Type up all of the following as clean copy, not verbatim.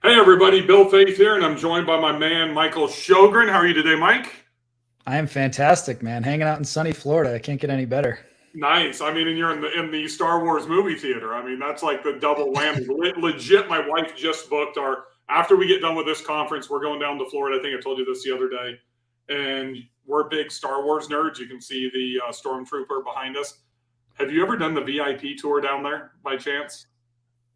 Hey everybody, Bill Faith here, and I'm joined by my man Michael Sjogren. How are you today, Mike? I am fantastic, man. Hanging out in sunny Florida. I can't get any better. Nice. I mean, and you're in the Star Wars movie theater. I mean, that's like the double whammy. Legit, my wife just booked our. After we get done with this conference, we're going down to Florida. I think I told you this the other day, and we're big Star Wars nerds. You can see the stormtrooper behind us. Have you ever done the VIP tour down there by chance?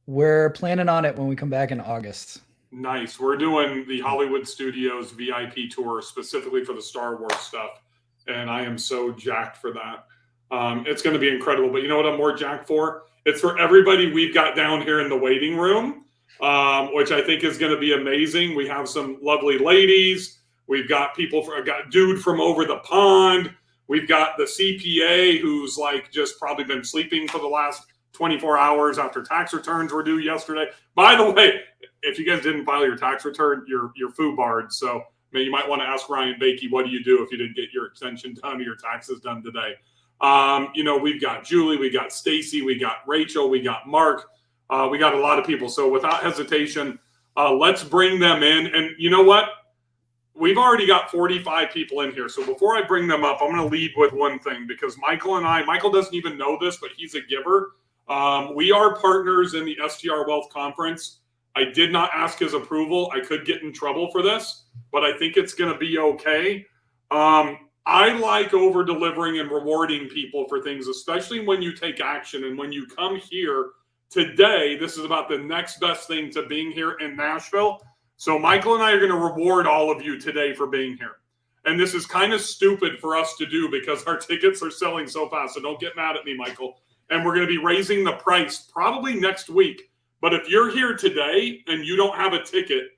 We're planning on it when we come back in August. Nice. We're doing the Hollywood Studios VIP tour specifically for the Star Wars stuff, and I am so jacked for that. It's going to be incredible. But you know what I'm more jacked for? It's for everybody we've got down here in the waiting room, which I think is going to be amazing. We have some lovely ladies. We've got got dude from over the pond. We've got the CPA who's like just probably been sleeping for the last 24 hours after tax returns were due yesterday. By the way, if you guys didn't file your tax return, you're foobarred. So you might want to ask Ryan Bakey, what do you do if you didn't get your extension done or your taxes done today? We've got Julie, we got Stacey, we got Rachel, we got Mark, we got a lot of people. So without hesitation, let's bring them in. And you know what? We've already got 45 people in here. So before I bring them up, I'm going to lead with one thing because Michael doesn't even know this, but he's a giver. We are partners in the STR Wealth Conference. I did not ask his approval. I could get in trouble for this, but I think it's going to be okay. I like over delivering and rewarding people for things, especially when you take action. And when you come here today, this is about the next best thing to being here in Nashville. So Michael and I are going to reward all of you today for being here. And this is kind of stupid for us to do because our tickets are selling so fast. So don't get mad at me, Michael. And we're going to be raising the price probably next week. But if you're here today and you don't have a ticket,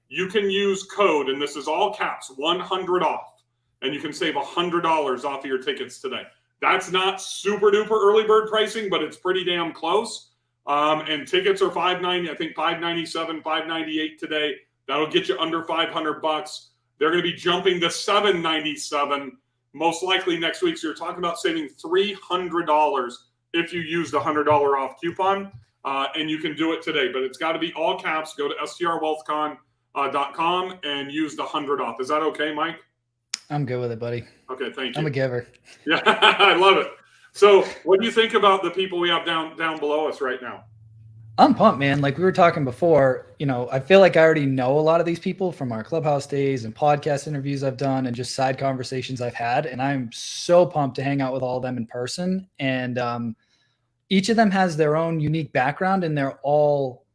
you can use code, and this is all caps, 100 off. And you can save $100 off of your tickets today. That's not super duper early bird pricing, but it's pretty damn close. And tickets are $590, I think $597, $598 today. That'll get you under $500. They're going to be jumping to $797 most likely next week. So you're talking about saving $300 if you use the $100 off coupon. And you can do it today, but it's got to be all caps. Go to strwealthcon.com and use the 100 off. Is that okay, Mike? I'm good with it, buddy. Okay, thank you. I'm a giver. Yeah, I love it. So what do you think about the people we have down below us right now? I'm pumped, man. Like we were talking before, I feel like I already know a lot of these people from our Clubhouse days and podcast interviews I've done and just side conversations I've had. And I'm so pumped to hang out with all of them in person. And each of them has their own unique background, and they're all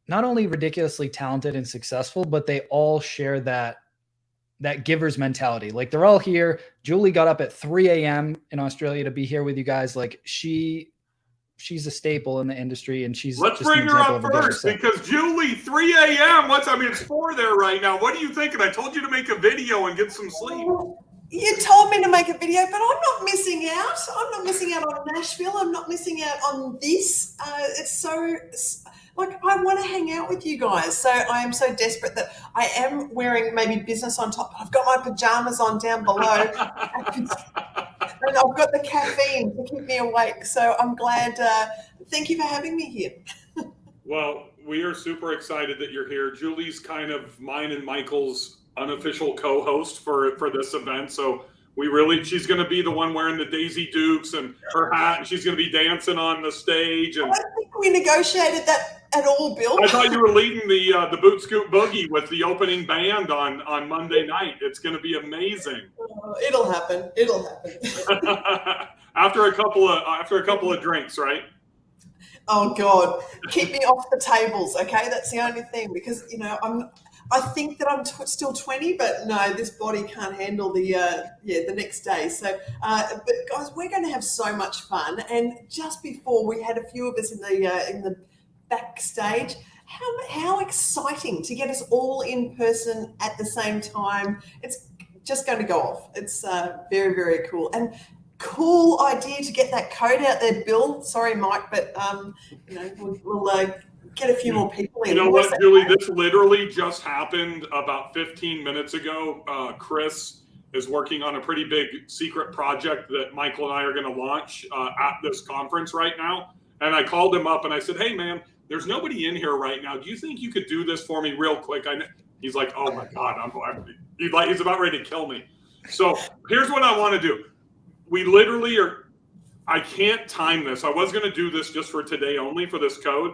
not only ridiculously talented and successful, but they all share that giver's mentality. Like they're all here. Julie got up at 3 a.m. in Australia to be here with you guys. Like she's a staple in the industry, and let's bring her up first because Julie, 3 a.m. It's 4 there right now. What are you thinking? I told you to make a video and get some sleep. You told me to make a video, but I'm not missing out. I'm not missing out on Nashville. I'm not missing out on this. It's so, I want to hang out with you guys. So I am so desperate that I am wearing maybe business on top. I've got my pajamas on down below. And I've got the caffeine to keep me awake. So I'm glad. Thank you for having me here. Well, we are super excited that you're here. Julie's kind of mine and Michael's unofficial co-host for this event. So she's going to be the one wearing the Daisy Dukes and her hat, and she's going to be dancing on the stage. And I don't think we negotiated that at all, Bill. I thought you were leading the Boot Scoot Boogie with the opening band on Monday night. It's going to be amazing. It'll happen. After a couple of drinks, right? Oh God, keep me off the tables, okay? That's the only thing, because I think that I'm still 20, but no, this body can't handle the next day. So, but guys, we're going to have so much fun. And just before, we had a few of us in the backstage. How exciting to get us all in person at the same time! It's just going to go off. It's very, very cool. And cool idea to get that code out there, Bill. Sorry, Mike, but we'll get a few more people in. You know what, Julie? This literally just happened about 15 minutes ago. Chris is working on a pretty big secret project that Michael and I are going to launch at this conference right now. And I called him up and I said, hey, man, there's nobody in here right now. Do you think you could do this for me real quick? He's like, oh my God, he's about ready to kill me. So here's what I want to do. We literally I can't time this. I was going to do this just for today only for this code.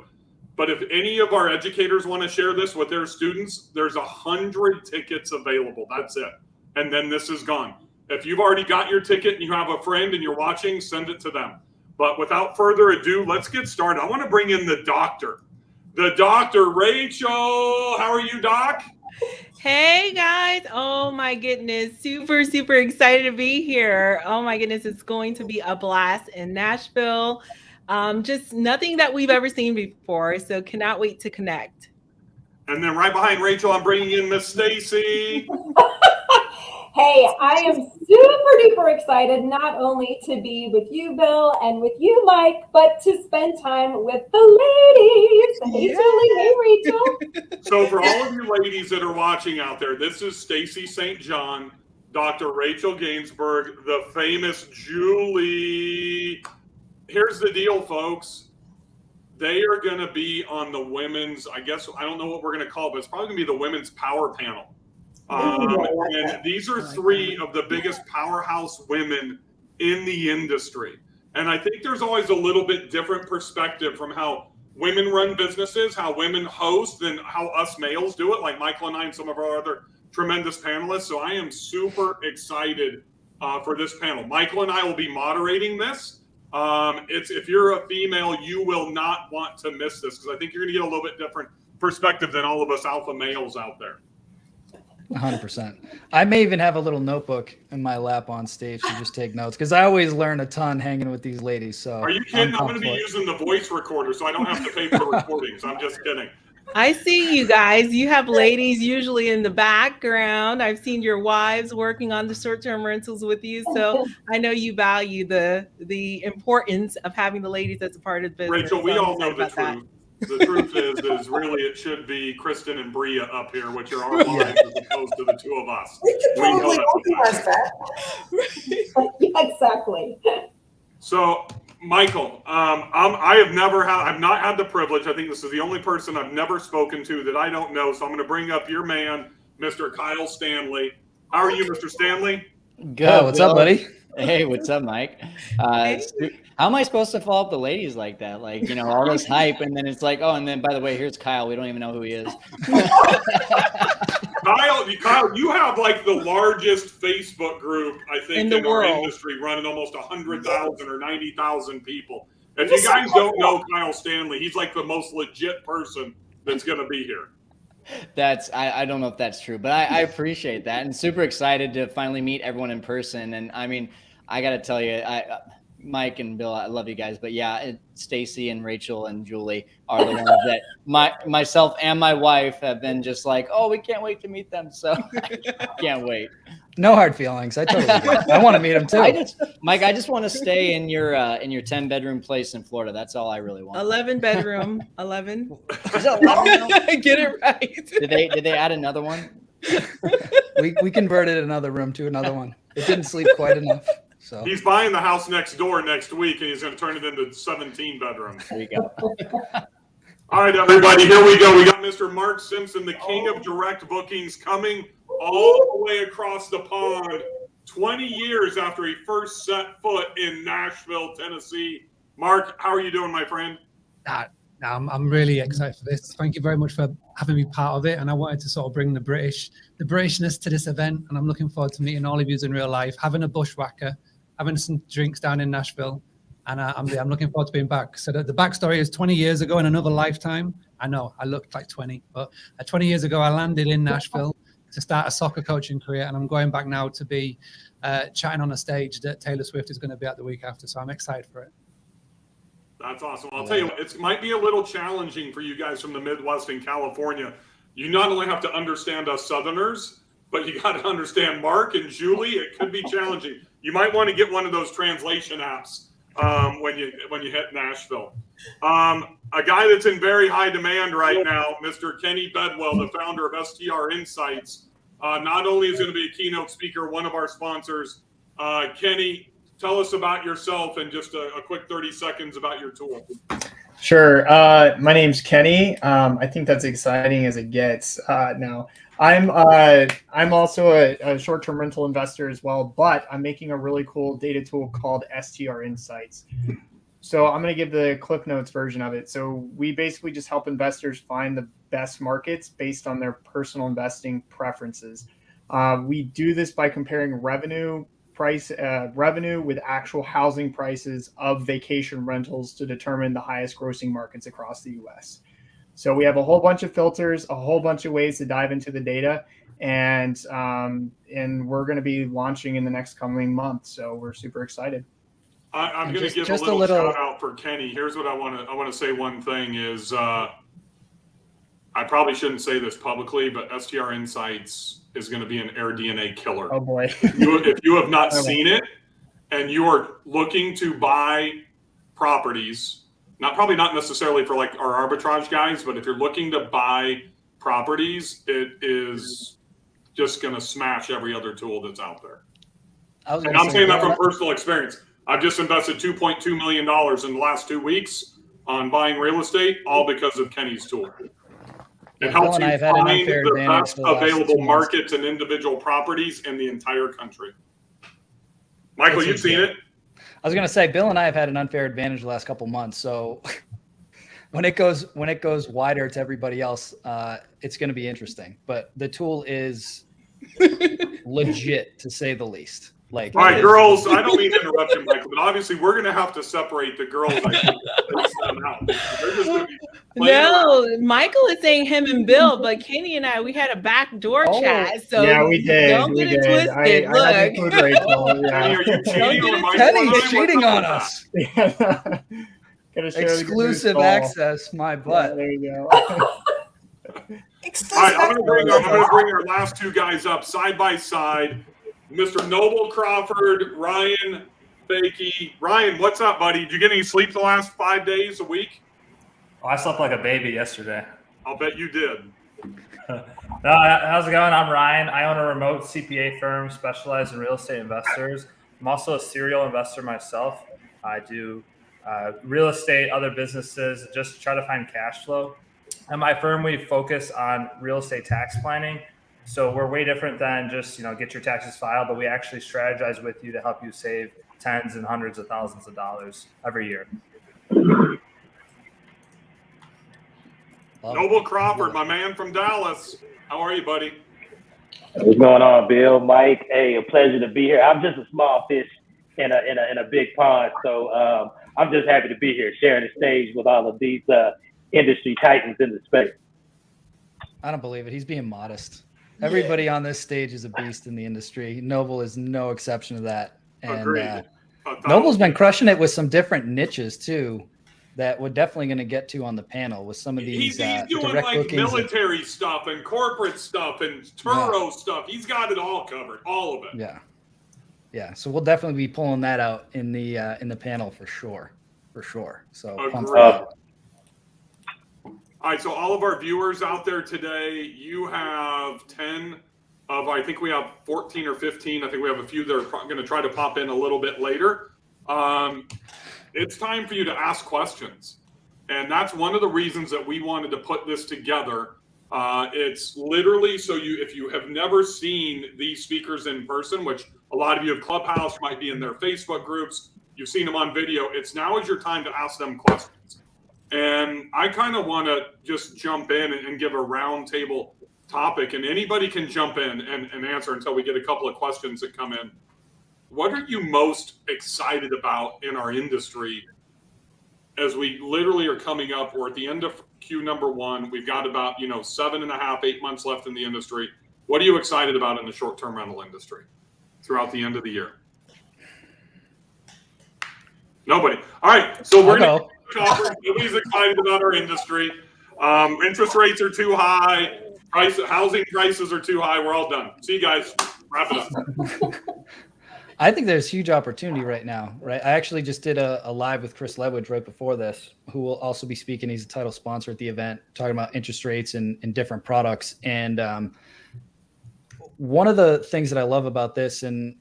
But if any of our educators want to share this with their students, there's 100 tickets available. That's it. And then this is gone. If you've already got your ticket and you have a friend and you're watching, send it to them. But without further ado, let's get started. I want to bring in the doctor. The doctor, Rachel. How are you, Doc? Hey guys. Oh my goodness. Super, super excited to be here. Oh my goodness. It's going to be a blast in Nashville. Just nothing that we've ever seen before. So cannot wait to connect. And then right behind Rachel, I'm bringing in Miss Stacey. Hey, I am super duper excited not only to be with you, Bill, and with you, Mike, but to spend time with the ladies. Hey, Julie. Hey, Rachel. So for all of you ladies that are watching out there, this is Stacey St. John, Dr. Rachel Gainsbourg, the famous Julie. Here's the deal, folks. They are going to be on the women's, I guess, I don't know what we're going to call it, but it's probably going to be the women's power panel. And these are three of the biggest powerhouse women in the industry. And I think there's always a little bit different perspective from how women run businesses, how women host, than how us males do it, like Michael and I and some of our other tremendous panelists. So I am super excited for this panel. Michael and I will be moderating this. If you're a female, you will not want to miss this, because I think you're going to get a little bit different perspective than all of us alpha males out there. 100%. I may even have a little notebook in my lap on stage to just take notes, because I always learn a ton hanging with these ladies. So are you kidding? I'm going to be using the voice recorder, so I don't have to pay for recordings. I'm just kidding. I see you guys. You have ladies usually in the background. I've seen your wives working on the short-term rentals with you. So I know you value the importance of having the ladies as a part of the business. Rachel, we all know the truth. The truth is really it should be Kristen and Bria up here, which are our wives, as opposed to the two of us. We could probably organize that. Yeah, exactly. So, Michael, I've not had the privilege. I think this is the only person I've never spoken to that I don't know. So I'm going to bring up your man, Mr. Kyle Stanley. How are you, Mr. Stanley? Good. Oh, what's up, buddy? Hey, what's up, Mike? How am I supposed to follow up the ladies like that? Like, all this hype, and then it's like, oh, and then by the way, here's Kyle. We don't even know who he is. Kyle, you have like the largest Facebook group, I think, in our industry, running almost 100,000 or 90,000 people. If you guys don't know Kyle Stanley, he's like the most legit person that's going to be here. I don't know if that's true, but I appreciate that, and super excited to finally meet everyone in person. And I mean, I got to tell you, Mike and Bill, I love you guys, but yeah, Stacey and Rachel and Julie are the ones that myself and my wife have been just like, oh, we can't wait to meet them. So can't wait. No hard feelings. I totally do. I want to meet them too. Mike, I just want to stay in your 10-bedroom place in Florida. That's all I really want. 11 bedroom. 11. Is that 11? Get it right. Did they add another one? We converted another room to another one. It didn't sleep quite enough. So he's buying the house next door next week, and he's going to turn it into 17 bedrooms. There you go. All right, everybody, here we go. We got Mr. Mark Simpson, the king of direct bookings, coming all the way across the pond 20 years after he first set foot in Nashville, Tennessee. Mark, how are you doing, my friend? I'm really excited for this. Thank you very much for having me part of it. And I wanted to sort of bring the Britishness to this event. And I'm looking forward to meeting all of you in real life, having a bushwhacker, having some drinks down in Nashville. And I'm looking forward to being back. So the backstory is 20 years ago in another lifetime. I know I looked like 20, but 20 years ago, I landed in Nashville to start a soccer coaching career. And I'm going back now to be chatting on a stage that Taylor Swift is going to be at the week after. So I'm excited for it. That's awesome. I'll tell you, it might be a little challenging for you guys from the Midwest and California. You not only have to understand us Southerners, but you got to understand Mark and Julie. It could be challenging. You might want to get one of those translation apps when you hit Nashville. A guy that's in very high demand right now, Mr. Kenny Bedwell, the founder of STR Insights. Not only is going to be a keynote speaker, one of our sponsors. Kenny, tell us about yourself and just a quick 30 seconds about your tool. Sure. My name's Kenny. I think that's exciting as it gets. Now, I'm also a short-term rental investor as well, but I'm making a really cool data tool called STR Insights. So I'm going to give the Cliff Notes version of it. So we basically just help investors find the best markets based on their personal investing preferences. We do this by comparing revenue with actual housing prices of vacation rentals to determine the highest grossing markets across the U.S. So we have a whole bunch of filters, a whole bunch of ways to dive into the data, and we're going to be launching in the next coming month. So we're super excited. I'm going to give a little shout out for Kenny. Here's what I want to say. One thing is, I probably shouldn't say this publicly, but STR Insights is going to be an AirDNA killer. Oh boy! If you have not seen it, and you are looking to buy properties, probably not necessarily for like our arbitrage guys, but if you're looking to buy properties, it is just going to smash every other tool that's out there. And I'm saying that from personal experience. I've just invested $2.2 million in the last 2 weeks on buying real estate, all because of Kenny's tool. It helps you find the best available markets and individual properties in the entire country. Michael, you've seen it. I was going to say, Bill and I have had an unfair advantage the last couple months. So when it goes wider to everybody else, it's going to be interesting. But the tool is legit, to say the least. All right, girls, I don't mean to interrupt you, Michael, but obviously we're going to have to separate the girls. No, Michael is saying him and Bill, but Kenny and I, we had a backdoor chat. So yeah, we did. Don't get it twisted. Look. Kenny, are you cheating? Kenny's cheating on us. Exclusive access, my butt. There you go. All right, I'm going to bring our last two guys up side by side. Mr. Noble Crawford, Ryan Fakey. Ryan, what's up, buddy? Did you get any sleep the last 5 days, a week? Oh, I slept like a baby yesterday. I'll bet you did. How's it going? I'm Ryan. I own a remote CPA firm specialized in real estate investors. I'm also a serial investor myself. I do real estate, other businesses, just try to find cash flow. At my firm, we focus on real estate tax planning. So we're way different than just, get your taxes filed, but we actually strategize with you to help you save tens and hundreds of thousands of dollars every year. Noble Crawford, my man from Dallas. How are you, buddy? What's going on, Bill, Mike? Hey, a pleasure to be here. I'm just a small fish in a big pond, so I'm just happy to be here, sharing the stage with all of these industry titans in the space. I don't believe it. He's being modest. Everybody on this stage is a beast in the industry. Noble is no exception to that. And Noble's been crushing it with some different niches too, that we're definitely going to get to on the panel with some of these. He's doing like military stuff and corporate stuff and Turo stuff. He's got it all covered, all of it. Yeah. So we'll definitely be pulling that out in the panel for sure. So pumped for that. All right, so all of our viewers out there today, you have 10 of, I think we have 14 or 15. I think we have a few that are going to try to pop in a little bit later. It's time for you to ask questions. And that's one of the reasons that we wanted to put this together. It's literally so if you have never seen these speakers in person, which a lot of you have Clubhouse, might be in their Facebook groups, you've seen them on video, now is your time to ask them questions. And I kind of want to just jump in and give a roundtable topic, and anybody can jump in and answer until we get a couple of questions that come in. What are you most excited about in our industry as we literally are coming up? We're at the end of Q number 1. We've got about 7.5, 8 months left in the industry. What are you excited about in the short-term rental industry throughout the end of the year? Nobody. All right, so we're going to nobody's excited about our industry. Interest rates are too high. Housing prices are too high. We're all done. See you guys. Wrap it up. I think there's huge opportunity right now, right? I actually just did a live with Chris Ledwidge right before this, who will also be speaking. He's a title sponsor at the event, talking about interest rates and different products. And one of the things that I love about this, and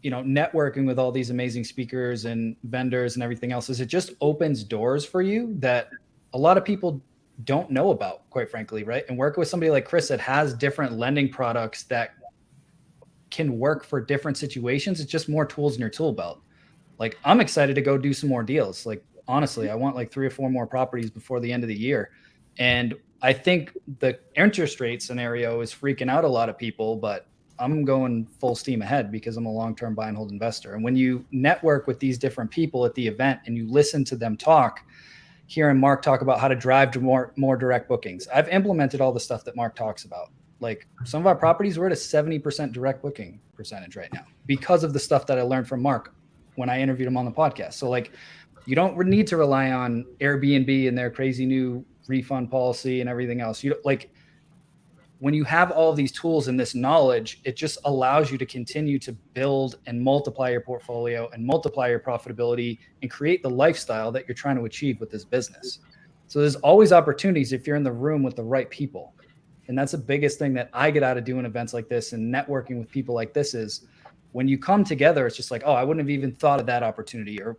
networking with all these amazing speakers and vendors and everything else is it just opens doors for you that a lot of people don't know about, quite frankly, right? And working with somebody like Chris that has different lending products that can work for different situations, it's just more tools in your tool belt. Like, I'm excited to go do some more deals. Like, honestly, I want like 3 or 4 more properties before the end of the year. And I think the interest rate scenario is freaking out a lot of people, but I'm going full steam ahead because I'm a long-term buy and hold investor. And when you network with these different people at the event and you listen to them talk, hearing Mark talk about how to drive to more direct bookings. I've implemented all the stuff that Mark talks about. Like, some of our properties, we're at a 70% direct booking percentage right now because of the stuff that I learned from Mark when I interviewed him on the podcast. So like, you don't need to rely on Airbnb and their crazy new refund policy and everything else. When you have all of these tools and this knowledge, it just allows you to continue to build and multiply your portfolio and multiply your profitability and create the lifestyle that you're trying to achieve with this business. So there's always opportunities if you're in the room with the right people. And that's the biggest thing that I get out of doing events like this and networking with people like this is when you come together, it's just like, oh, I wouldn't have even thought of that opportunity. Or,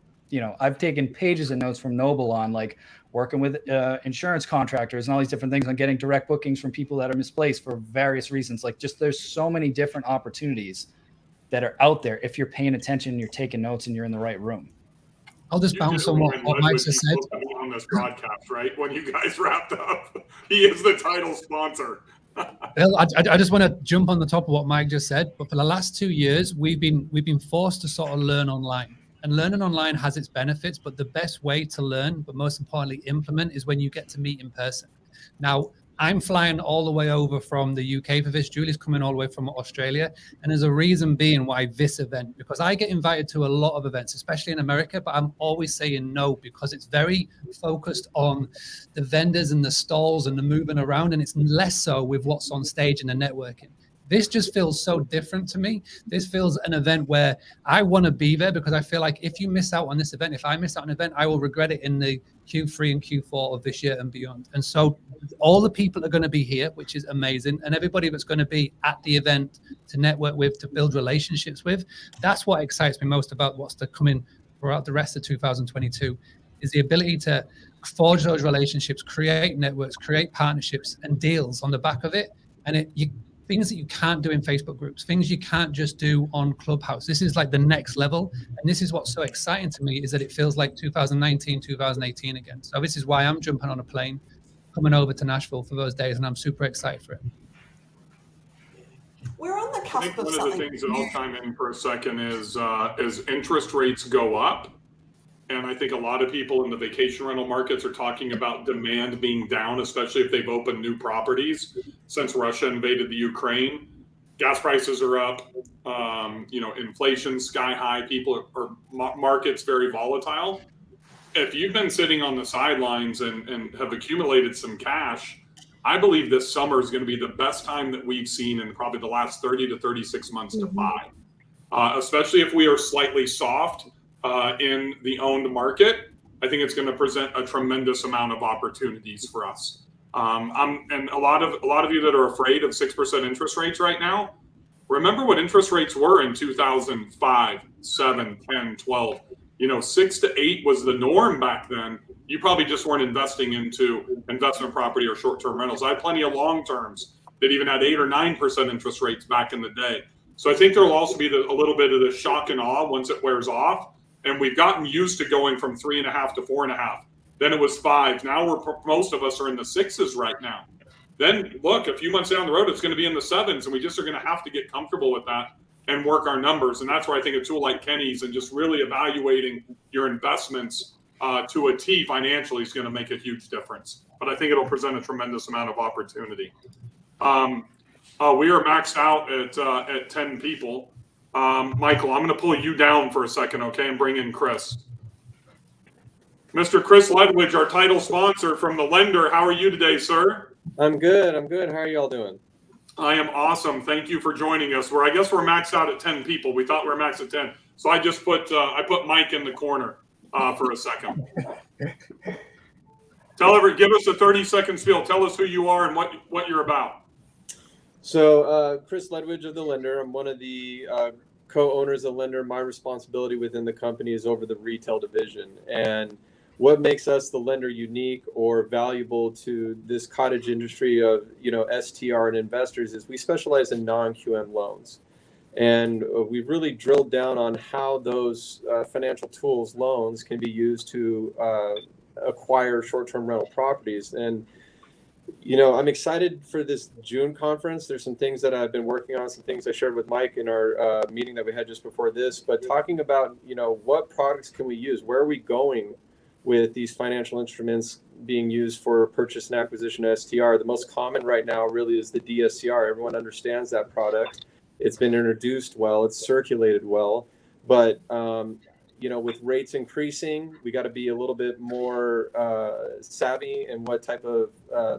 I've taken pages of notes from Noble on like working with insurance contractors and all these different things on getting direct bookings from people that are misplaced for various reasons. Like, just there's so many different opportunities that are out there if you're paying attention, you're taking notes, and you're in the right room. I'll just bounce on what Mike just said. On this broadcast, right? When you guys wrapped up, he is the title sponsor. Bill, I just want to jump on the top of what Mike just said. But for the last 2 years, we've been forced to sort of learn online. And learning online has its benefits, but the best way to learn, but most importantly implement, is when you get to meet in person. Now, I'm flying all the way over from the UK for this. Julie's coming all the way from Australia. And there's a reason being why this event, because I get invited to a lot of events, especially in America, but I'm always saying no because it's very focused on the vendors and the stalls and the moving around. And it's less so with what's on stage and the networking. This just feels so different to me. This feels an event where I want to be there because I feel like if you miss out on this event, if I miss out on an event, I will regret it in the Q3 and Q4 of this year and beyond. And so all the people are going to be here, which is amazing. And everybody that's going to be at the event to network with, to build relationships with, that's what excites me most about what's to come in throughout the rest of 2022 is the ability to forge those relationships, create networks, create partnerships and deals on the back of it. And things that you can't do in Facebook groups, things you can't just do on Clubhouse. This is like the next level. And this is what's so exciting to me is that it feels like 2019, 2018 again. So this is why I'm jumping on a plane, coming over to Nashville for those days. And I'm super excited for it. We're on the cusp of one something. of the things that I'll chime in for a second is as interest rates go up, and I think a lot of people in the vacation rental markets are talking about demand being down, especially if they've opened new properties since Russia invaded the Ukraine. Gas prices are up, inflation sky high, markets very volatile. If you've been sitting on the sidelines and have accumulated some cash, I believe this summer is going to be the best time that we've seen in probably the last 30 to 36 months to buy, especially if we are slightly soft in the owned market. I think it's going to present a tremendous amount of opportunities for us. And a lot of you that are afraid of 6% interest rates right now, remember what interest rates were in 2005, 7, 10, 12. 6 to 8 was the norm back then. You probably just weren't investing into investment property or short-term rentals. I had plenty of long terms that even had 8 or 9% interest rates back in the day. So I think there'll also be a little bit of the shock and awe once it wears off. And we've gotten used to going from 3.5 to 4.5. Then it was 5. Now most of us are in the 6s right now. Then look, a few months down the road, it's going to be in the 7s, and we just are going to have to get comfortable with that and work our numbers. And that's why I think a tool like Kenny's and just really evaluating your investments to a T financially is going to make a huge difference. But I think it'll present a tremendous amount of opportunity. We are maxed out at 10 people. Michael, I'm going to pull you down for a second, okay, and bring in Chris. Mr. Chris Ledwidge, our title sponsor from the lender. How are you today, sir? I'm good. How are y'all doing? I am awesome. Thank you for joining us. I guess we're maxed out at 10 people. We thought we were maxed at 10. So I just put Mike in the corner for a second. Give us a 30-second spiel. Tell us who you are and what you're about. So Chris Ledwidge of the lender. I'm one of the co-owner as a lender, my responsibility within the company is over the retail division. And what makes us the lender unique or valuable to this cottage industry of, STR and investors is we specialize in non-QM loans. And we've really drilled down on how those financial tools, loans, can be used to acquire short-term rental properties. And I'm excited for this June conference. There's some things that I've been working on, some things I shared with Mike in our meeting that we had just before this, but talking about, what products can we use? Where are we going with these financial instruments being used for purchase and acquisition STR? The most common right now really is the DSCR. Everyone understands that product. It's been introduced well, it's circulated well, but with rates increasing, we got to be a little bit more savvy in what type of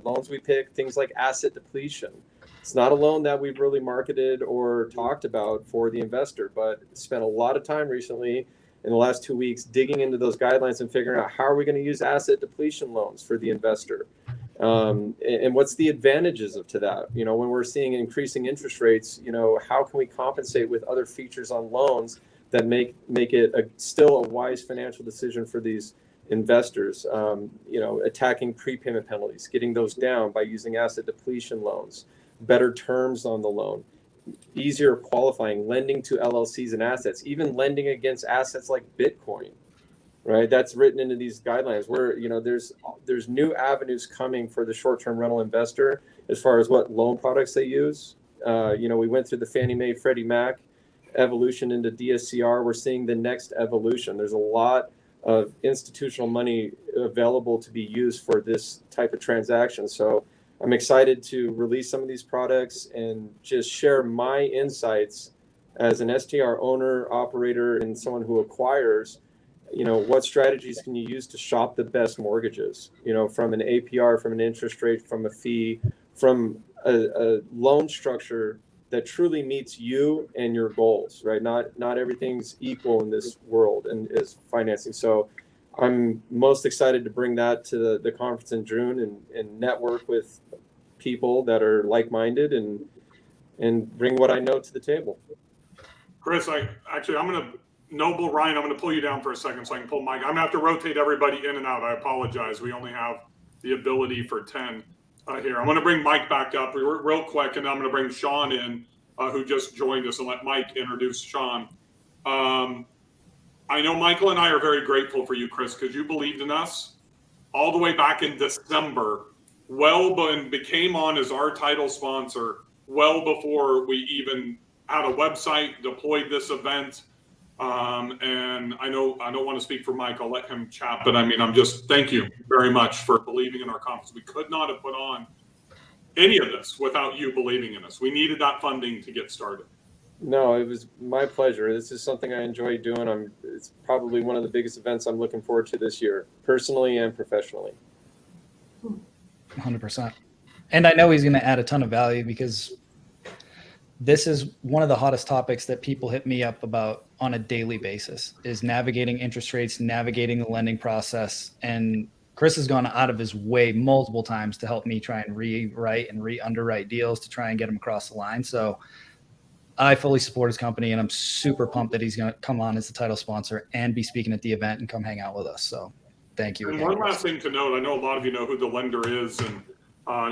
loans we pick. Things like asset depletion. It's not a loan that we've really marketed or talked about for the investor, but spent a lot of time recently in the last 2 weeks digging into those guidelines and figuring out how are we going to use asset depletion loans for the investor. And what's the advantages to that? When we're seeing increasing interest rates, how can we compensate with other features on loans that make it still a wise financial decision for these investors? Attacking prepayment penalties, getting those down by using asset depletion loans, better terms on the loan, easier qualifying, lending to LLCs and assets, even lending against assets like Bitcoin, right? That's written into these guidelines where, there's new avenues coming for the short-term rental investor as far as what loan products they use. We went through the Fannie Mae, Freddie Mac evolution into DSCR. We're seeing the next evolution. There's a lot of institutional money available to be used for this type of transaction. So I'm excited to release some of these products and just share my insights as an STR owner, operator, and someone who acquires, what strategies can you use to shop the best mortgages, from an APR, from an interest rate, from a fee, from a loan structure that truly meets you and your goals, right? Not everything's equal in this world and is financing. So I'm most excited to bring that to the conference in June and network with people that are like-minded and bring what I know to the table. Chris, I'm going to, Noble, Ryan, I'm going to pull you down for a second so I can pull Mike. I'm going to have to rotate everybody in and out. I apologize. We only have the ability for 10 here. I'm going to bring Mike back up real quick, and I'm going to bring Sean in, who just joined us, and let Mike introduce Sean. I know Michael and I are very grateful for you, Chris, because you believed in us all the way back in December, and became on as our title sponsor well before we even had a website, deployed this event. And I don't want to speak for Mike. I'll let him chat, but I'm just thank you very much for believing in our conference. We could not have put on any of this without you believing in us. We needed that funding to get started. No, it was my pleasure. This is something I enjoy doing. It's probably one of the biggest events I'm looking forward to this year, personally and professionally. 100%. And I know he's going to add a ton of value because this is one of the hottest topics that people hit me up about on a daily basis is navigating interest rates, navigating the lending process. And Chris has gone out of his way multiple times to help me try and rewrite and re-underwrite deals to try and get them across the line. So I fully support his company, and I'm super pumped that he's going to come on as the title sponsor and be speaking at the event and come hang out with us. So thank you. And again, one Chris. last thing to note, I know a lot of you know who the lender is, and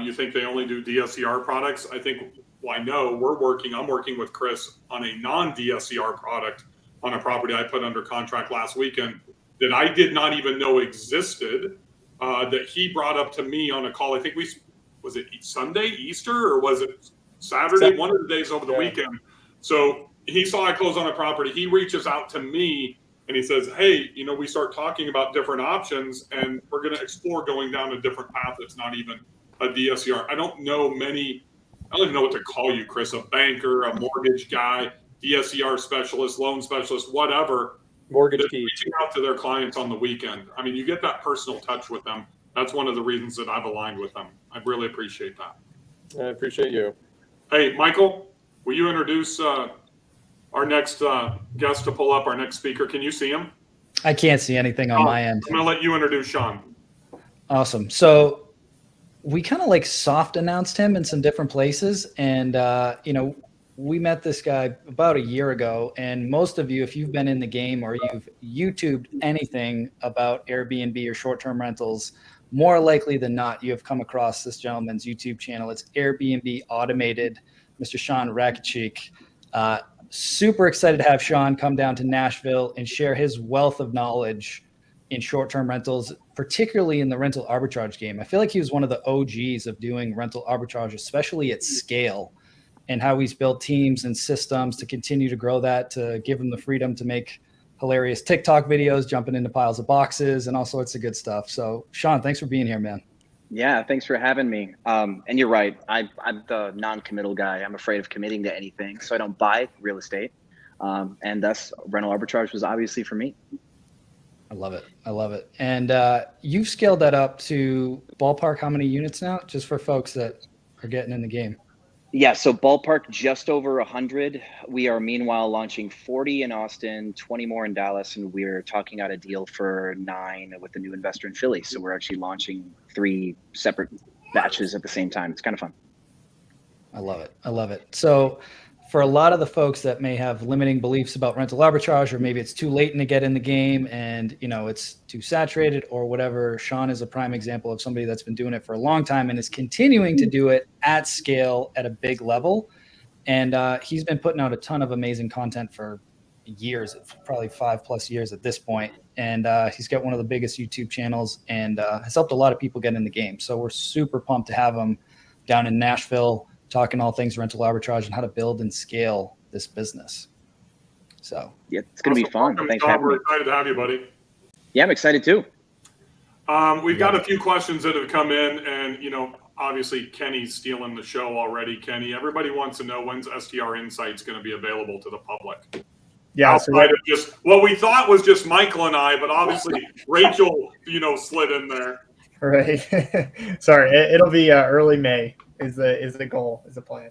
you think they only do DSCR products. I'm working with Chris on a non-DSCR product on a property I put under contract last weekend that I did not even know existed, that he brought up to me on a call. I think was it Sunday, Easter, or was it Saturday? One of the days over the weekend. So he saw I closed on a property. He reaches out to me and he says, hey, we start talking about different options and we're going to explore going down a different path that's not even a DSCR. I don't even know what to call you, Chris, a banker, a mortgage guy, DSCR specialist, loan specialist, whatever. Mortgage key. Reaching out to their clients on the weekend. You get that personal touch with them. That's one of the reasons that I've aligned with them. I really appreciate that. I appreciate you. Hey, Michael, will you introduce our next guest to pull up, our next speaker? Can you see him? I can't see anything on my end. I'm going to let you introduce Sean. Awesome. So we kind of soft announced him in some different places. And, we met this guy about a year ago, and most of you, if you've been in the game or you've YouTubed anything about Airbnb or short-term rentals, more likely than not, you have come across this gentleman's YouTube channel. It's Airbnb Automated, Mr. Sean Rakachik. Super excited to have Sean come down to Nashville and share his wealth of knowledge in short-term rentals, particularly in the rental arbitrage game. I feel like he was one of the OGs of doing rental arbitrage, especially at scale, and how he's built teams and systems to continue to grow that, to give him the freedom to make hilarious TikTok videos, jumping into piles of boxes and all sorts of good stuff. So Sean, thanks for being here, man. Yeah, thanks for having me. And you're right. I'm the non-committal guy. I'm afraid of committing to anything, so I don't buy real estate. And thus, rental arbitrage was obviously for me. I love it. I love it. And you've scaled that up to ballpark how many units now, just for folks that are getting in the game? Yeah, so ballpark just over 100. We are meanwhile launching 40 in Austin, 20 more in Dallas, and we're talking out a deal for 9 with a new investor in Philly. So we're actually launching 3 separate batches at the same time. It's kind of fun. I love it. I love it. So for a lot of the folks that may have limiting beliefs about rental arbitrage, or maybe it's too late to get in the game and, you know, it's too saturated or whatever, Sean is a prime example of somebody that's been doing it for a long time and is continuing to do it at scale at a big level. And he's been putting out a ton of amazing content for years, probably 5+ years at this point. And he's got one of the biggest YouTube channels and has helped a lot of people get in the game. So we're super pumped to have him down in Nashville, talking all things rental arbitrage and how to build and scale this business. So yeah, it's going to be fun. Welcome, Thanks Tom. for having We're me. excited to have you, buddy. Yeah, I'm excited too. We've got a few questions that have come in, and you know, obviously Kenny's stealing the show already. Kenny, everybody wants to know when's STR Insights going to be available to the public. Yeah, outside of just what we thought was just Michael and I, but obviously Rachel, you know, slid in there. Right. Sorry, it'll be early May is the goal, is the plan.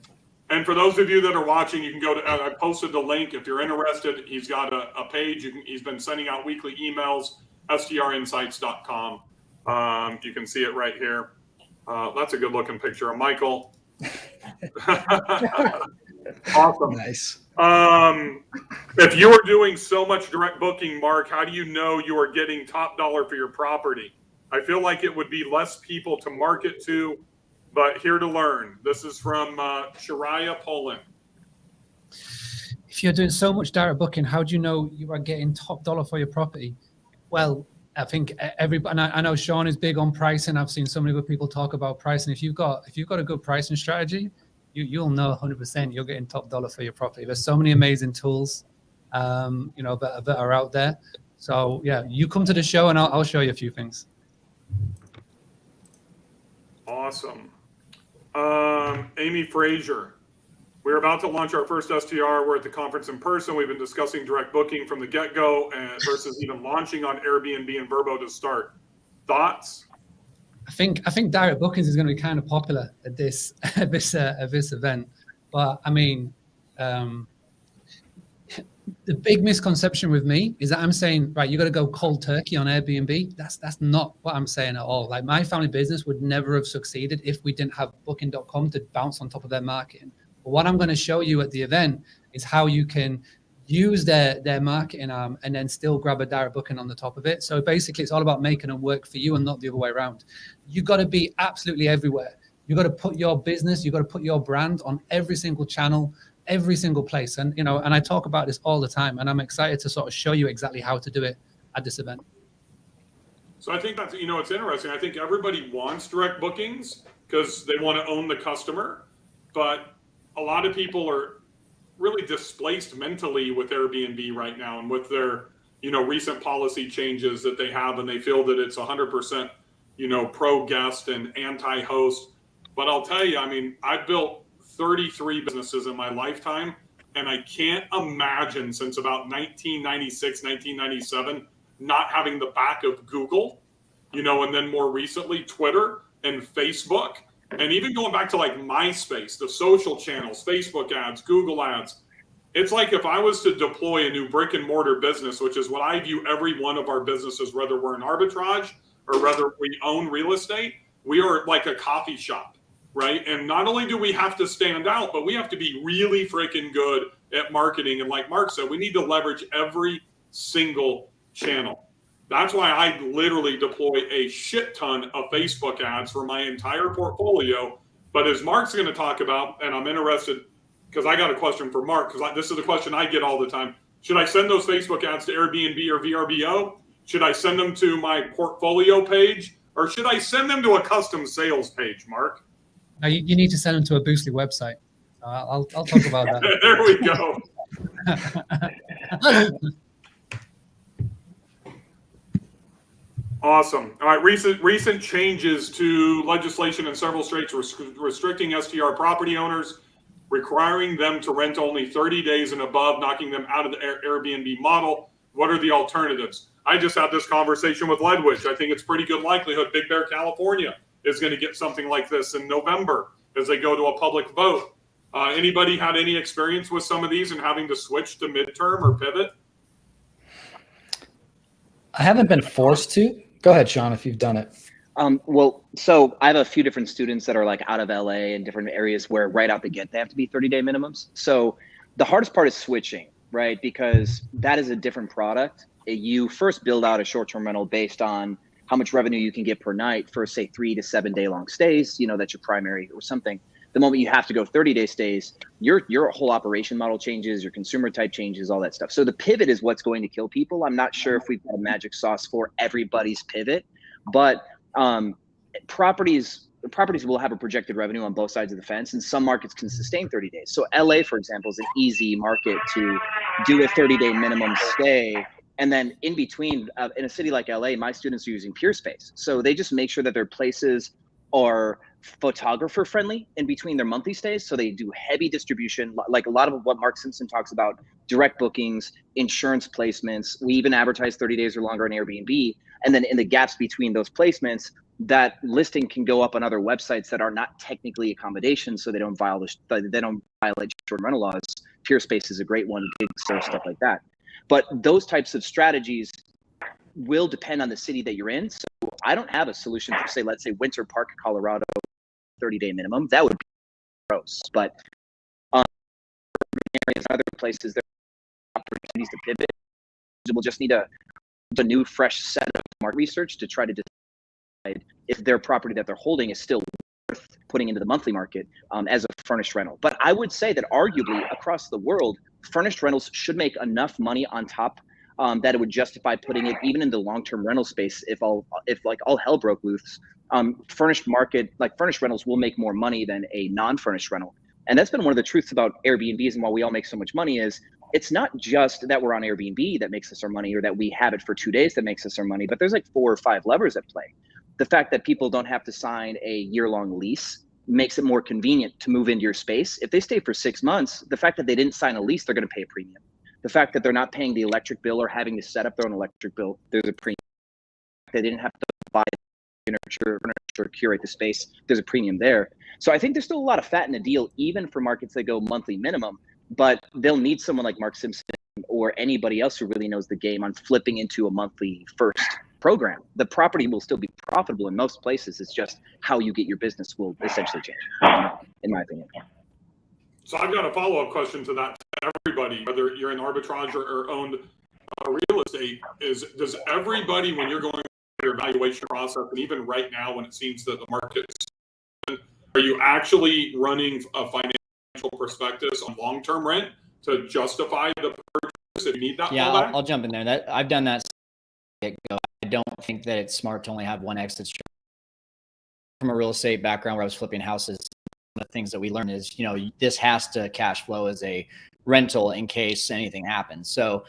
And for those of you that are watching, you can go to, I posted the link. If you're interested, he's got a page. He's been sending out weekly emails, strinsights.com. You can see it right here. That's a good looking picture of Michael. Awesome. Nice. If you are doing so much direct booking, Mark, how do you know you are getting top dollar for your property? I feel like it would be less people to market to, but here to learn. This is from Shariah, Poland. If you're doing so much direct booking, how do you know you are getting top dollar for your property? Well, I think everybody, and I know Sean is big on pricing. I've seen so many good people talk about pricing. If you've got a good pricing strategy, you'll know 100% you're getting top dollar for your property. There's so many amazing tools, you know, that are out there. So yeah, you come to the show and I'll show you a few things. Awesome. Amy Frazier. We're about to launch our first STR. We're at the conference in person. We've been discussing direct booking from the get-go versus even launching on Airbnb and Vrbo to start. Thoughts? I think direct bookings is going to be kind of popular at this event, but I mean, the big misconception with me is that I'm saying, right, you got to go cold turkey on Airbnb. That's not what I'm saying at all. Like, my family business would never have succeeded if we didn't have Booking.com to bounce on top of their marketing. But what I'm going to show you at the event is how you can use their marketing arm and then still grab a direct booking on the top of it. So basically, it's all about making them work for you and not the other way around. You got to be absolutely everywhere. You got to put your business, you got to put your brand on every single channel, every single place. And, you know, and I talk about this all the time, and I'm excited to sort of show you exactly how to do it at this event. So I think that's, you know, it's interesting. I think everybody wants direct bookings because they want to own the customer, but a lot of people are really displaced mentally with Airbnb right now and with their, you know, recent policy changes that they have, and they feel that it's 100%, you know, pro guest and anti host. But I'll tell you, I mean, I've built 33 businesses in my lifetime, and I can't imagine since about 1996, 1997, not having the back of Google, you know, and then more recently Twitter and Facebook. And even going back to like MySpace, the social channels, Facebook ads, Google ads. It's like if I was to deploy a new brick and mortar business, which is what I view every one of our businesses, whether we're in arbitrage or whether we own real estate, we are like a coffee shop. right? And not only do we have to stand out, but we have to be really freaking good at marketing. And like Mark said, we need to leverage every single channel. That's why I literally deploy a shit ton of Facebook ads for my entire portfolio. But as Mark's going to talk about, and I'm interested because I got a question for Mark, because this is the question I get all the time. Should I send those Facebook ads to Airbnb or VRBO? Should I send them to my portfolio page? Or should I send them to a custom sales page, Mark? Now you need to send them to a Boostly website. I'll talk about that. There we go. Awesome. All right. Recent changes to legislation in several states restricting STR property owners, requiring them to rent only 30 days and above, knocking them out of the Airbnb model. What are the alternatives? I just had this conversation with Ledwidge. I think it's pretty good likelihood Big Bear, California is going to get something like this in November as they go to a public vote. Anybody had any experience with some of these and having to switch to midterm or pivot? I haven't been forced to. Go ahead, Sean, if you've done it. Well, so I have a few different students that are like out of LA and different areas where right out the gate, they have to be 30-day minimums. So the hardest part is switching, right? Because that is a different product. You first build out a short-term rental based on how much revenue you can get per night for, say, 3 to 7 day long stays, that's your primary or something. The moment you have to go 30-day stays, your whole operation model changes, your consumer type changes, all that stuff. So the pivot is what's going to kill people. I'm not sure if we've got a magic sauce for everybody's pivot, but properties will have a projected revenue on both sides of the fence, and some markets can sustain 30 days. So LA, for example, is an easy market to do a 30-day minimum stay. And then in between, in a city like LA, my students are using PeerSpace. So they just make sure that their places are photographer friendly in between their monthly stays. So they do heavy distribution, like a lot of what Mark Simpson talks about, direct bookings, insurance placements. We even advertise 30 days or longer on Airbnb. And then in the gaps between those placements, that listing can go up on other websites that are not technically accommodations, so they don't violate short rental laws. PeerSpace is a great one, Gigster, stuff like that. But those types of strategies will depend on the city that you're in. So I don't have a solution for, say, let's say Winter Park, Colorado, 30-day minimum. That would be gross. But areas, other places, there are opportunities to pivot. We'll just need a new, fresh set of market research to try to decide if their property that they're holding is still worth putting into the monthly market as a furnished rental. But I would say that arguably across the world, furnished rentals should make enough money on top that it would justify putting it even in the long-term rental space. If all hell broke loose, furnished rentals will make more money than a non-furnished rental. And that's been one of the truths about Airbnbs and why we all make so much money is it's not just that we're on Airbnb that makes us our money or that we have it for 2 days that makes us our money, but there's like 4 or 5 levers at play. The fact that people don't have to sign a year-long lease makes it more convenient to move into your space. If they stay for 6 months, the fact that they didn't sign a lease, they're going to pay a premium. The fact that they're not paying the electric bill or having to set up their own electric bill, there's a premium. They didn't have to buy furniture, curate the space, there's a premium there. So I think there's still a lot of fat in the deal, even for markets that go monthly minimum, but they'll need someone like Mark Simpson or anybody else who really knows the game on flipping into a monthly first program. The property will still be profitable in most places. It's just how you get your business will essentially change, in my opinion. So I've got a follow-up question to that. Everybody, whether you're in arbitrage or owned real estate, does everybody, when you're going through your evaluation process, and even right now when it seems that the market's, are you actually running a financial prospectus on long-term rent to justify the purchase if you need that? Yeah, I'll jump in there. I've done that. I don't think that it's smart to only have one exit strategy. From a real estate background where I was flipping houses, one of the things that we learned is, this has to cash flow as a rental in case anything happens. So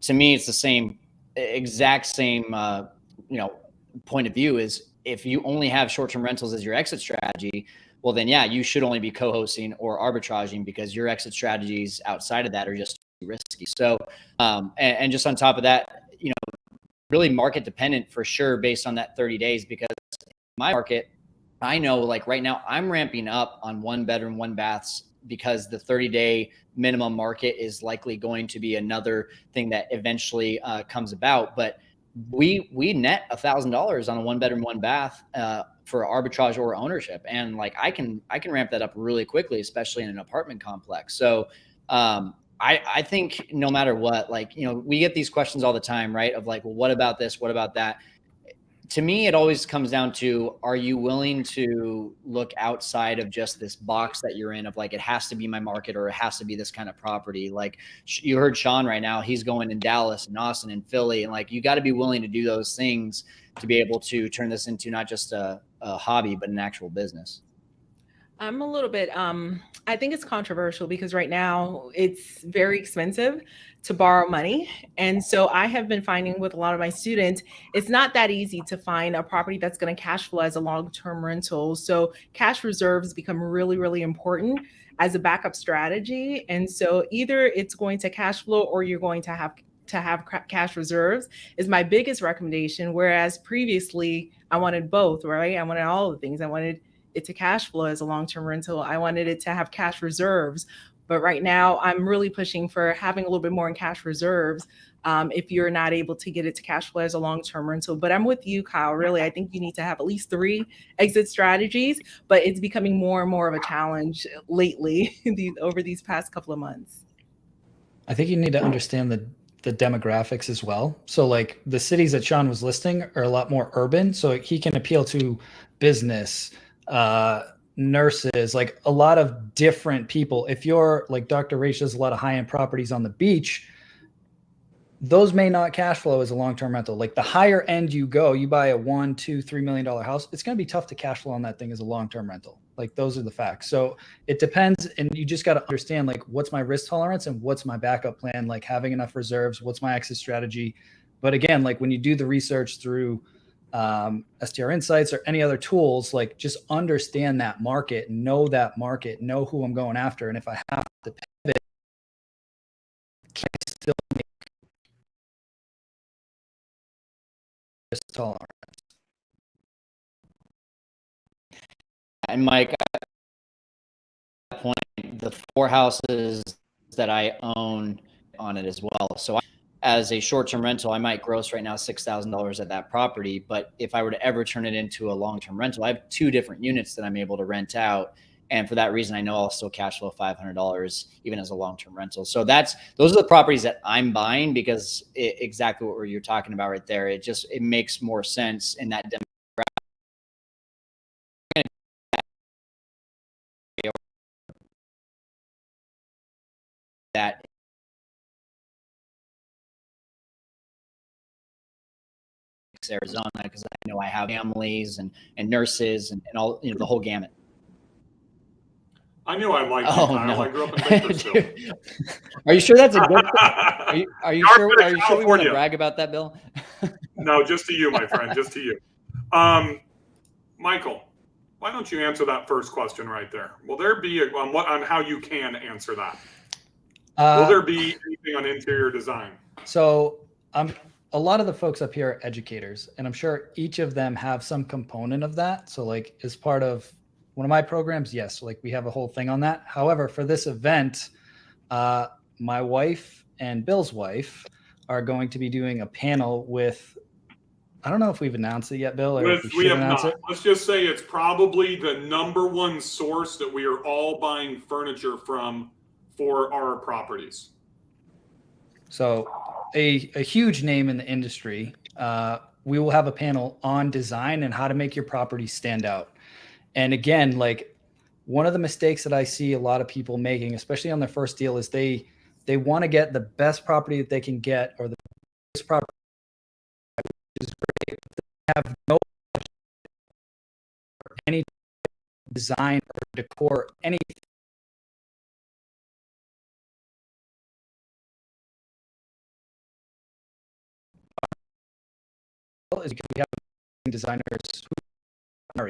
to me, it's the exact same point of view is if you only have short-term rentals as your exit strategy, well then, yeah, you should only be co-hosting or arbitraging because your exit strategies outside of that are just too risky. So, and just on top of that, really market dependent for sure based on that 30 days, because in my market, I know like right now I'm ramping up on 1 bedroom, 1 baths because the 30-day minimum market is likely going to be another thing that eventually comes about. But we net $1,000 on a 1-bedroom, 1-bath for arbitrage or ownership. And like, I can ramp that up really quickly, especially in an apartment complex. So I think no matter what, like, you know, we get these questions all the time, right? Of like, well, what about this? What about that? To me, it always comes down to, are you willing to look outside of just this box that you're in of like, it has to be my market or it has to be this kind of property. Like you heard Sean right now, he's going in Dallas and Austin and Philly. And like, you got to be willing to do those things to be able to turn this into not just a hobby, but an actual business. I'm a little bit, I think it's controversial because right now it's very expensive to borrow money. And so I have been finding with a lot of my students, it's not that easy to find a property that's going to cash flow as a long-term rental. So cash reserves become really, really important as a backup strategy. And so either it's going to cash flow or you're going to have cash reserves is my biggest recommendation. Whereas previously I wanted both, right? I wanted all the things. I wanted it to cash flow as a long-term rental. I wanted it to have cash reserves. But right now I'm really pushing for having a little bit more in cash reserves if you're not able to get it to cash flow as a long-term rental. But I'm with you, Kyle. Really, I think you need to have at least 3 exit strategies, but it's becoming more and more of a challenge lately over these past couple of months. I think you need to understand the demographics as well. So like the cities that Sean was listing are a lot more urban. So he can appeal to business, nurses, like a lot of different people. If you're like Dr. Rach does a lot of high-end properties on the beach, those may not cash flow as a long-term rental. Like the higher end you go, you buy a $1, $2, $3 million house, it's going to be tough to cash flow on that thing as a long-term rental. Like those are the facts. So it depends. And you just got to understand like, what's my risk tolerance and what's my backup plan? Like having enough reserves, what's my exit strategy? But again, like when you do the research through STR Insights or any other tools, like just understand that market, know who I'm going after. And if I have to pivot, can I still make risk tolerance? And Mike, at that point, the 4 houses that I own on it as well. So as a short-term rental, I might gross right now $6,000 at that property. But if I were to ever turn it into a long-term rental, I have 2 different units that I'm able to rent out. And for that reason, I know I'll still cash flow $500 even as a long-term rental. So those are the properties that I'm buying because exactly what you're talking about right there. It makes more sense in that demographic. That Arizona, because I know I have families and nurses and all, you know, the whole gamut. I knew I liked you, Oh, Kyle. no. I grew up in Bakersfield. Are you sure that's a good thing? Are you sure we want to brag about that, Bill? No, just to you, my friend, just to you. Michael, why don't you answer that first question right there? Will there be on how you can answer that? Will there be anything on interior design? So a lot of the folks up here are educators, and I'm sure each of them have some component of that. So like as part of one of my programs, yes, like we have a whole thing on that. However, for this event, my wife and Bill's wife are going to be doing a panel with, I don't know if we've announced it yet, Bill, or if we have not. Let's just say it's probably the #1 source that we are all buying furniture from for our properties. So a huge name in the industry. We will have a panel on design and how to make your property stand out. And again, like one of the mistakes that I see a lot of people making, especially on their first deal, is they want to get the best property that they can get, or the best property, which is great. They have no any design or decor, anything. Is because we have designers who are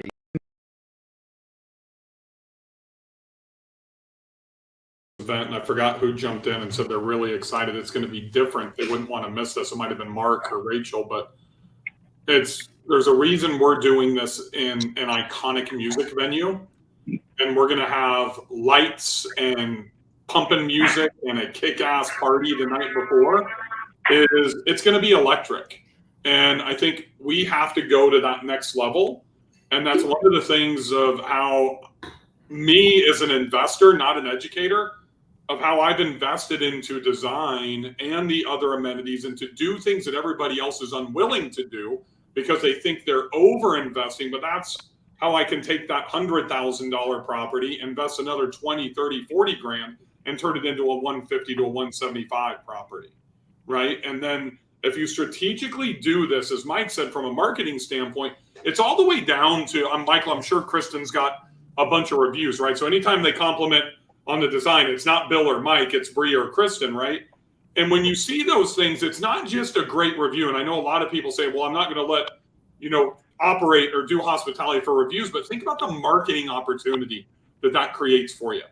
event, and I forgot who jumped in and said they're really excited. It's going to be different. They wouldn't want to miss this. It might have been Mark or Rachel, but there's a reason we're doing this in an iconic music venue, and we're going to have lights and pumping music and a kick-ass party the night before. It's going to be electric. And I think we have to go to that next level. And that's one of the things of how me as an investor, not an educator, of how I've invested into design and the other amenities and to do things that everybody else is unwilling to do because they think they're over investing. But that's how I can take that $100,000 property, invest another 20, 30, 40 grand and turn it into a 150 to a 175 property, right? And then if you strategically do this, as Mike said, from a marketing standpoint, it's all the way down to, Michael, I'm sure Kristen's got a bunch of reviews, right? So anytime they compliment on the design, it's not Bill or Mike, it's Bree or Kristen, right? And when you see those things, it's not just a great review. And I know a lot of people say, well, I'm not going to let, operate or do hospitality for reviews, but think about the marketing opportunity that creates for you.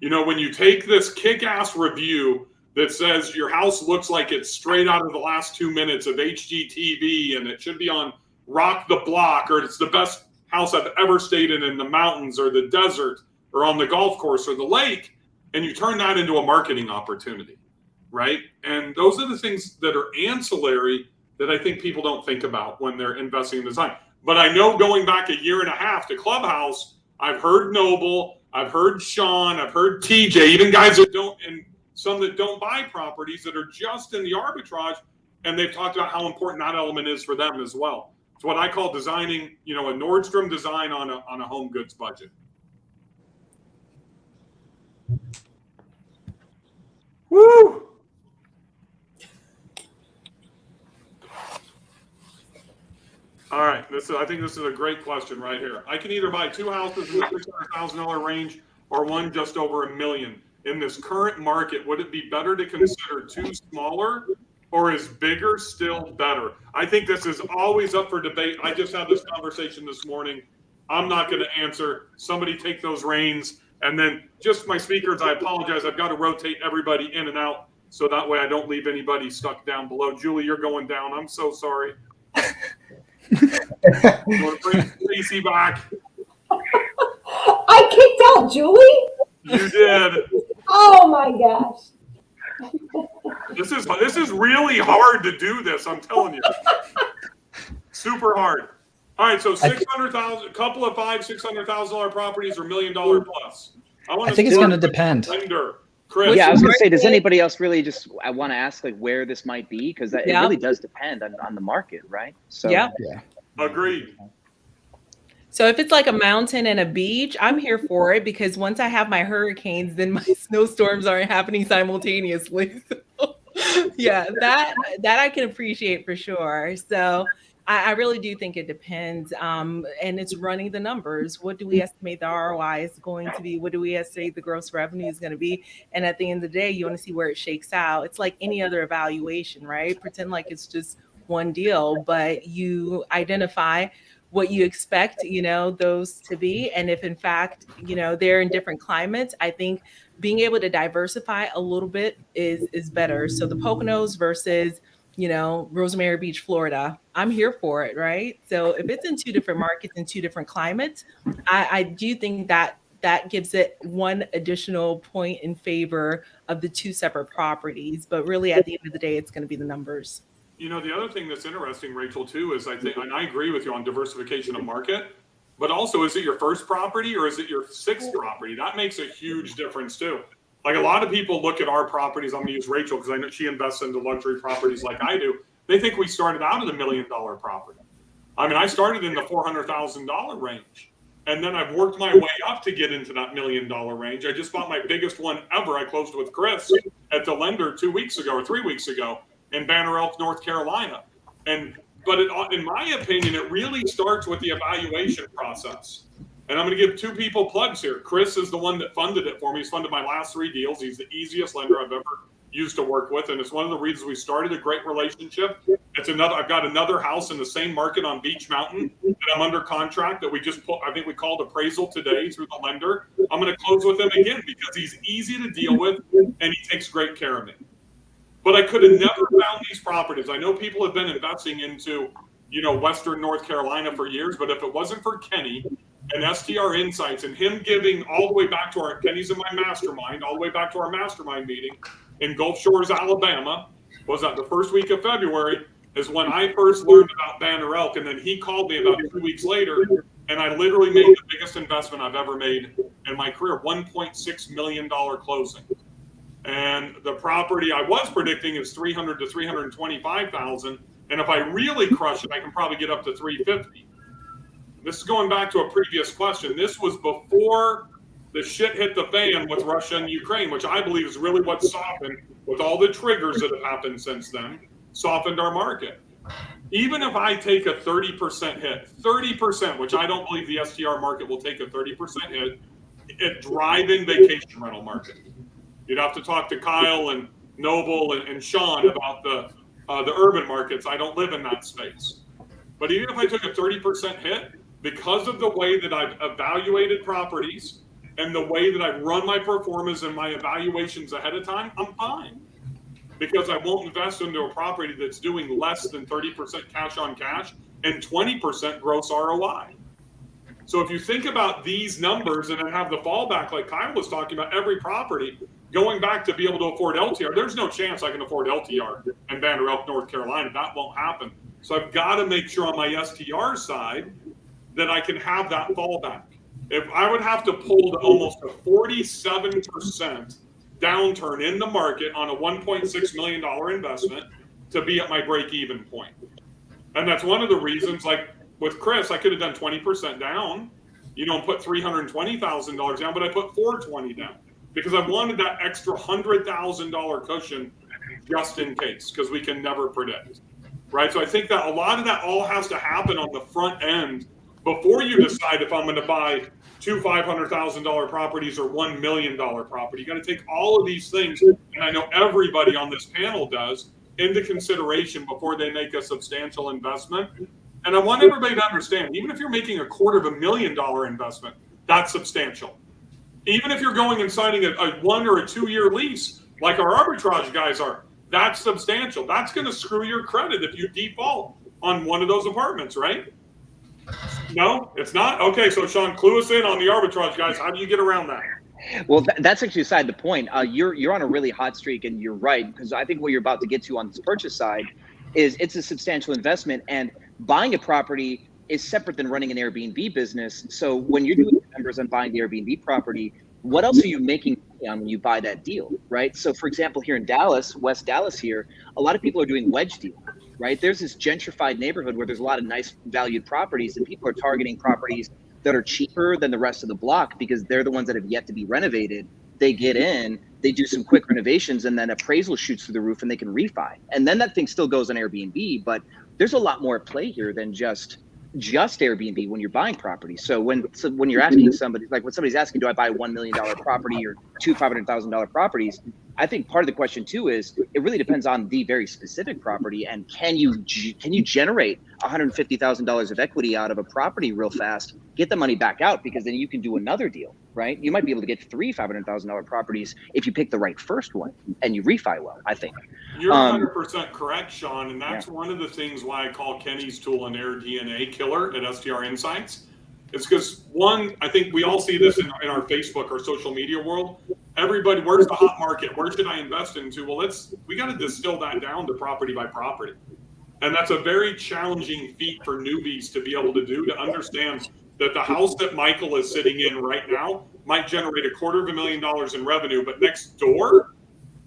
When you take this kick-ass review that says your house looks like it's straight out of the last 2 minutes of HGTV and it should be on Rock the Block, or it's the best house I've ever stayed in the mountains or the desert or on the golf course or the lake, and you turn that into a marketing opportunity, right? And those are the things that are ancillary that I think people don't think about when they're investing in design. But I know going back a year and a half to Clubhouse, I've heard Noble, I've heard Sean, I've heard TJ, even guys that don't, and some that don't buy properties that are just in the arbitrage, and they've talked about how important that element is for them as well. It's what I call designing, a Nordstrom design on a home goods budget. Woo! All right, I think this is a great question right here. I can either buy 2 houses in the $600,000 range or one just over $1 million. In this current market, would it be better to consider 2 smaller, or is bigger still better? I think this is always up for debate. I just had this conversation this morning. I'm not going to answer. Somebody take those reins. And then just my speakers, I apologize. I've got to rotate everybody in and out so that way I don't leave anybody stuck down below. Julie, you're going down. I'm so sorry. You want to bring Stacey back? I kicked out Julie? You did. Oh my gosh. This is really hard to do this, I'm telling you. Super hard. All right, so 600,000, a couple of $500,000-$600,000 properties or $1 million plus. I think it's going to depend. Chris. Yeah, I was going to say, does anybody else really I want to ask where this might be? Because it really does depend on the market, right? So yeah. Agreed. So if it's like a mountain and a beach, I'm here for it, because once I have my hurricanes, then my snowstorms aren't happening simultaneously. So, yeah, that I can appreciate for sure. So I really do think it depends. And it's running the numbers. What do we estimate the ROI is going to be? What do we estimate the gross revenue is going to be? And at the end of the day, you want to see where it shakes out. It's like any other evaluation, right? Pretend like it's just one deal, but you identify what you expect, those to be. And if in fact, they're in different climates, I think being able to diversify a little bit is better. So the Poconos versus, Rosemary Beach, Florida, I'm here for it, right? So if it's in 2 different markets and 2 different climates, I do think that gives it one additional point in favor of the 2 separate properties. But really, at the end of the day, it's going to be the numbers. The other thing that's interesting, Rachel, too, is I think, and I agree with you on diversification of market, but also, is it your first property or is it your 6th property? That makes a huge difference, too. Like, a lot of people look at our properties. I'm going to use Rachel because I know she invests into luxury properties like I do. They think we started out at $1 million property. I mean, I started in the $400,000 range, and then I've worked my way up to get into that $1 million range. I just bought my biggest one ever. I closed with Chris at the lender 2 weeks ago or 3 weeks ago in Banner Elk, North Carolina. But in my opinion, it really starts with the evaluation process. And I'm going to give 2 people plugs here. Chris is the one that funded it for me. He's funded my last 3 deals. He's the easiest lender I've ever used to work with. And it's one of the reasons we started a great relationship. I've got another house in the same market on Beach Mountain that I'm under contract that we just put, I think we called appraisal today through the lender. I'm going to close with him again because he's easy to deal with and he takes great care of me. But I could have never found these properties. I know people have been investing into, Western North Carolina for years, but if it wasn't for Kenny and STR Insights and him giving all the way back to Kenny's in my mastermind, all the way back to our mastermind meeting in Gulf Shores, Alabama, was that the first week of February, is when I first learned about Banner Elk, and then he called me about 2 weeks later, and I literally made the biggest investment I've ever made in my career, $1.6 million closing. And the property I was predicting is 300 to 325,000, and if I really crush it, I can probably get up to 350. This is going back to a previous question. This was before the shit hit the fan with Russia and Ukraine, which I believe is really what softened, with all the triggers that have happened since then, softened our market. Even if I take a 30% hit, 30%, which I don't believe the STR market will take a 30% hit, at driving vacation rental market. You'd have to talk to Kyle and Noble and Sean about the urban markets. I don't live in that space. But even if I took a 30% hit, because of the way that I've evaluated properties and the way that I've run my performance and my evaluations ahead of time, I'm fine. Because I won't invest into a property that's doing less than 30% cash on cash and 20% gross ROI. So if you think about these numbers and then have the fallback, like Kyle was talking about, every property going back to be able to afford LTR, there's no chance I can afford LTR in Banner Elk, North Carolina. That won't happen. So I've got to make sure on my STR side that I can have that fallback. If I would have to pull to almost a 47% downturn in the market on a $1.6 million investment to be at my break-even point. And that's one of the reasons, like with Chris, I could have done 20% down, and put $320,000 down, but I put $420 down because I wanted that extra $100,000 cushion just in case, because we can never predict, right? So I think that a lot of that all has to happen on the front end before you decide if I'm going to buy two $500,000 properties or $1 million property. You got to take all of these things, and I know everybody on this panel does, into consideration before they make a substantial investment. And I want everybody to understand, even if you're making $250,000 investment, that's substantial. Even if you're going and signing a 1 or a 2 year lease, like our arbitrage guys are, that's substantial. That's going to screw your credit if you default on one of those apartments, right? No, it's not? Okay, so Sean, clue us in on the arbitrage guys. How do you get around that? Well, that's actually aside the point. You're on a really hot streak, and you're right, because I think what you're about to get to on this purchase side is it's a substantial investment, and buying a property is separate than running an Airbnb business. So when you're doing the numbers on buying the Airbnb property, what else are you making money on when you buy that deal, right? So for example, here in Dallas, West Dallas here, a lot of people are doing wedge deals, right? There's this gentrified neighborhood where there's a lot of nice valued properties, and people are targeting properties that are cheaper than the rest of the block because they're the ones that have yet to be renovated. They get in, they do some quick renovations, and then appraisal shoots through the roof and they can refi. And then that thing still goes on Airbnb, but there's a lot more at play here than just Airbnb when you're buying property. So when you're asking somebody, like when somebody's asking, do I buy a $1 million property or two $500,000 properties? I think part of the question too is it really depends on the very specific property, and can you generate $150,000 of equity out of a property real fast, get the money back out, because then you can do another deal, right? You might be able to get 3 $500,000 properties if you pick the right first one and you refi well, I think. You're 100% correct, Sean, and that's one of the things why I call Kenny's tool an Air DNA killer at STR Insights. It's because, one, I think we all see this in our Facebook or social media world. Everybody, where's the hot market? Where should I invest into? Well, we got to distill that down to property by property. And that's a very challenging feat for newbies to be able to do, to understand that the house that Michael is sitting in right now might generate $250,000 in revenue, but next door,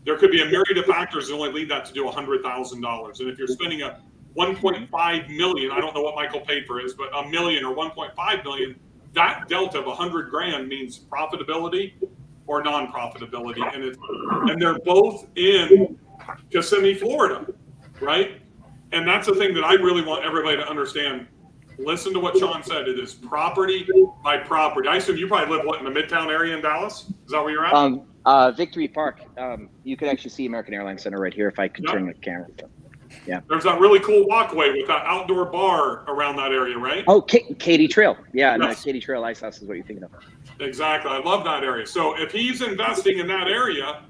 there could be a myriad of factors that only lead that to do $100,000. And if you're spending a $1.5 million, I don't know what Michael paid for his, but $1 million or $1.5 million, that delta of $100,000 means profitability or non-profitability. And they're both in Kissimmee, Florida, right? And that's the thing that I really want everybody to understand. Listen to what Sean said. It is property by property. I assume you probably live, in the Midtown area in Dallas? Is that where you're at? Victory Park. You could actually see American Airlines Center right here if I could turn the camera. Yeah. There's that really cool walkway with that outdoor bar around that area, right? Oh, Katy Trail. Yeah, no, Katy Trail Ice House is what you're thinking of. Exactly. I love that area. So if he's investing in that area,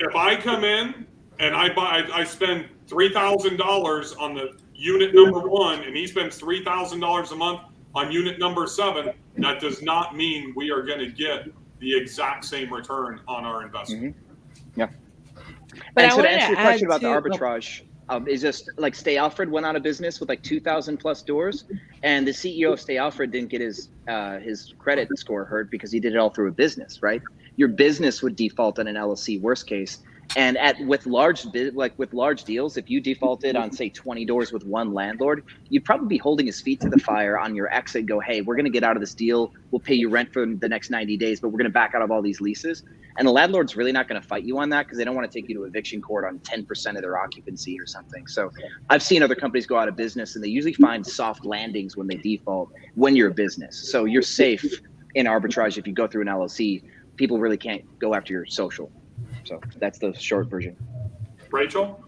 if I come in and I spend $3,000 on the unit number 1 and he spends $3,000 a month on unit number 7, that does not mean we are going to get the exact same return on our investment. Mm-hmm. Yeah. But and so to answer your question about the arbitrage, Is just like Stay Alfred went out of business with like 2,000 plus doors, and the CEO of Stay Alfred didn't get his credit score hurt because he did it all through a business, right? Your business would default on an LLC, worst case. And with large deals, if you defaulted on say 20 doors with one landlord, you'd probably be holding his feet to the fire on your exit and go, hey, we're going to get out of this deal. We'll pay you rent for the next 90 days, but we're going to back out of all these leases. And the landlord's really not going to fight you on that because they don't want to take you to eviction court on 10% of their occupancy or something. So I've seen other companies go out of business, and they usually find soft landings when they default when you're a business. So you're safe in arbitrage if you go through an LLC. People really can't go after your social. So that's the short version. Rachel?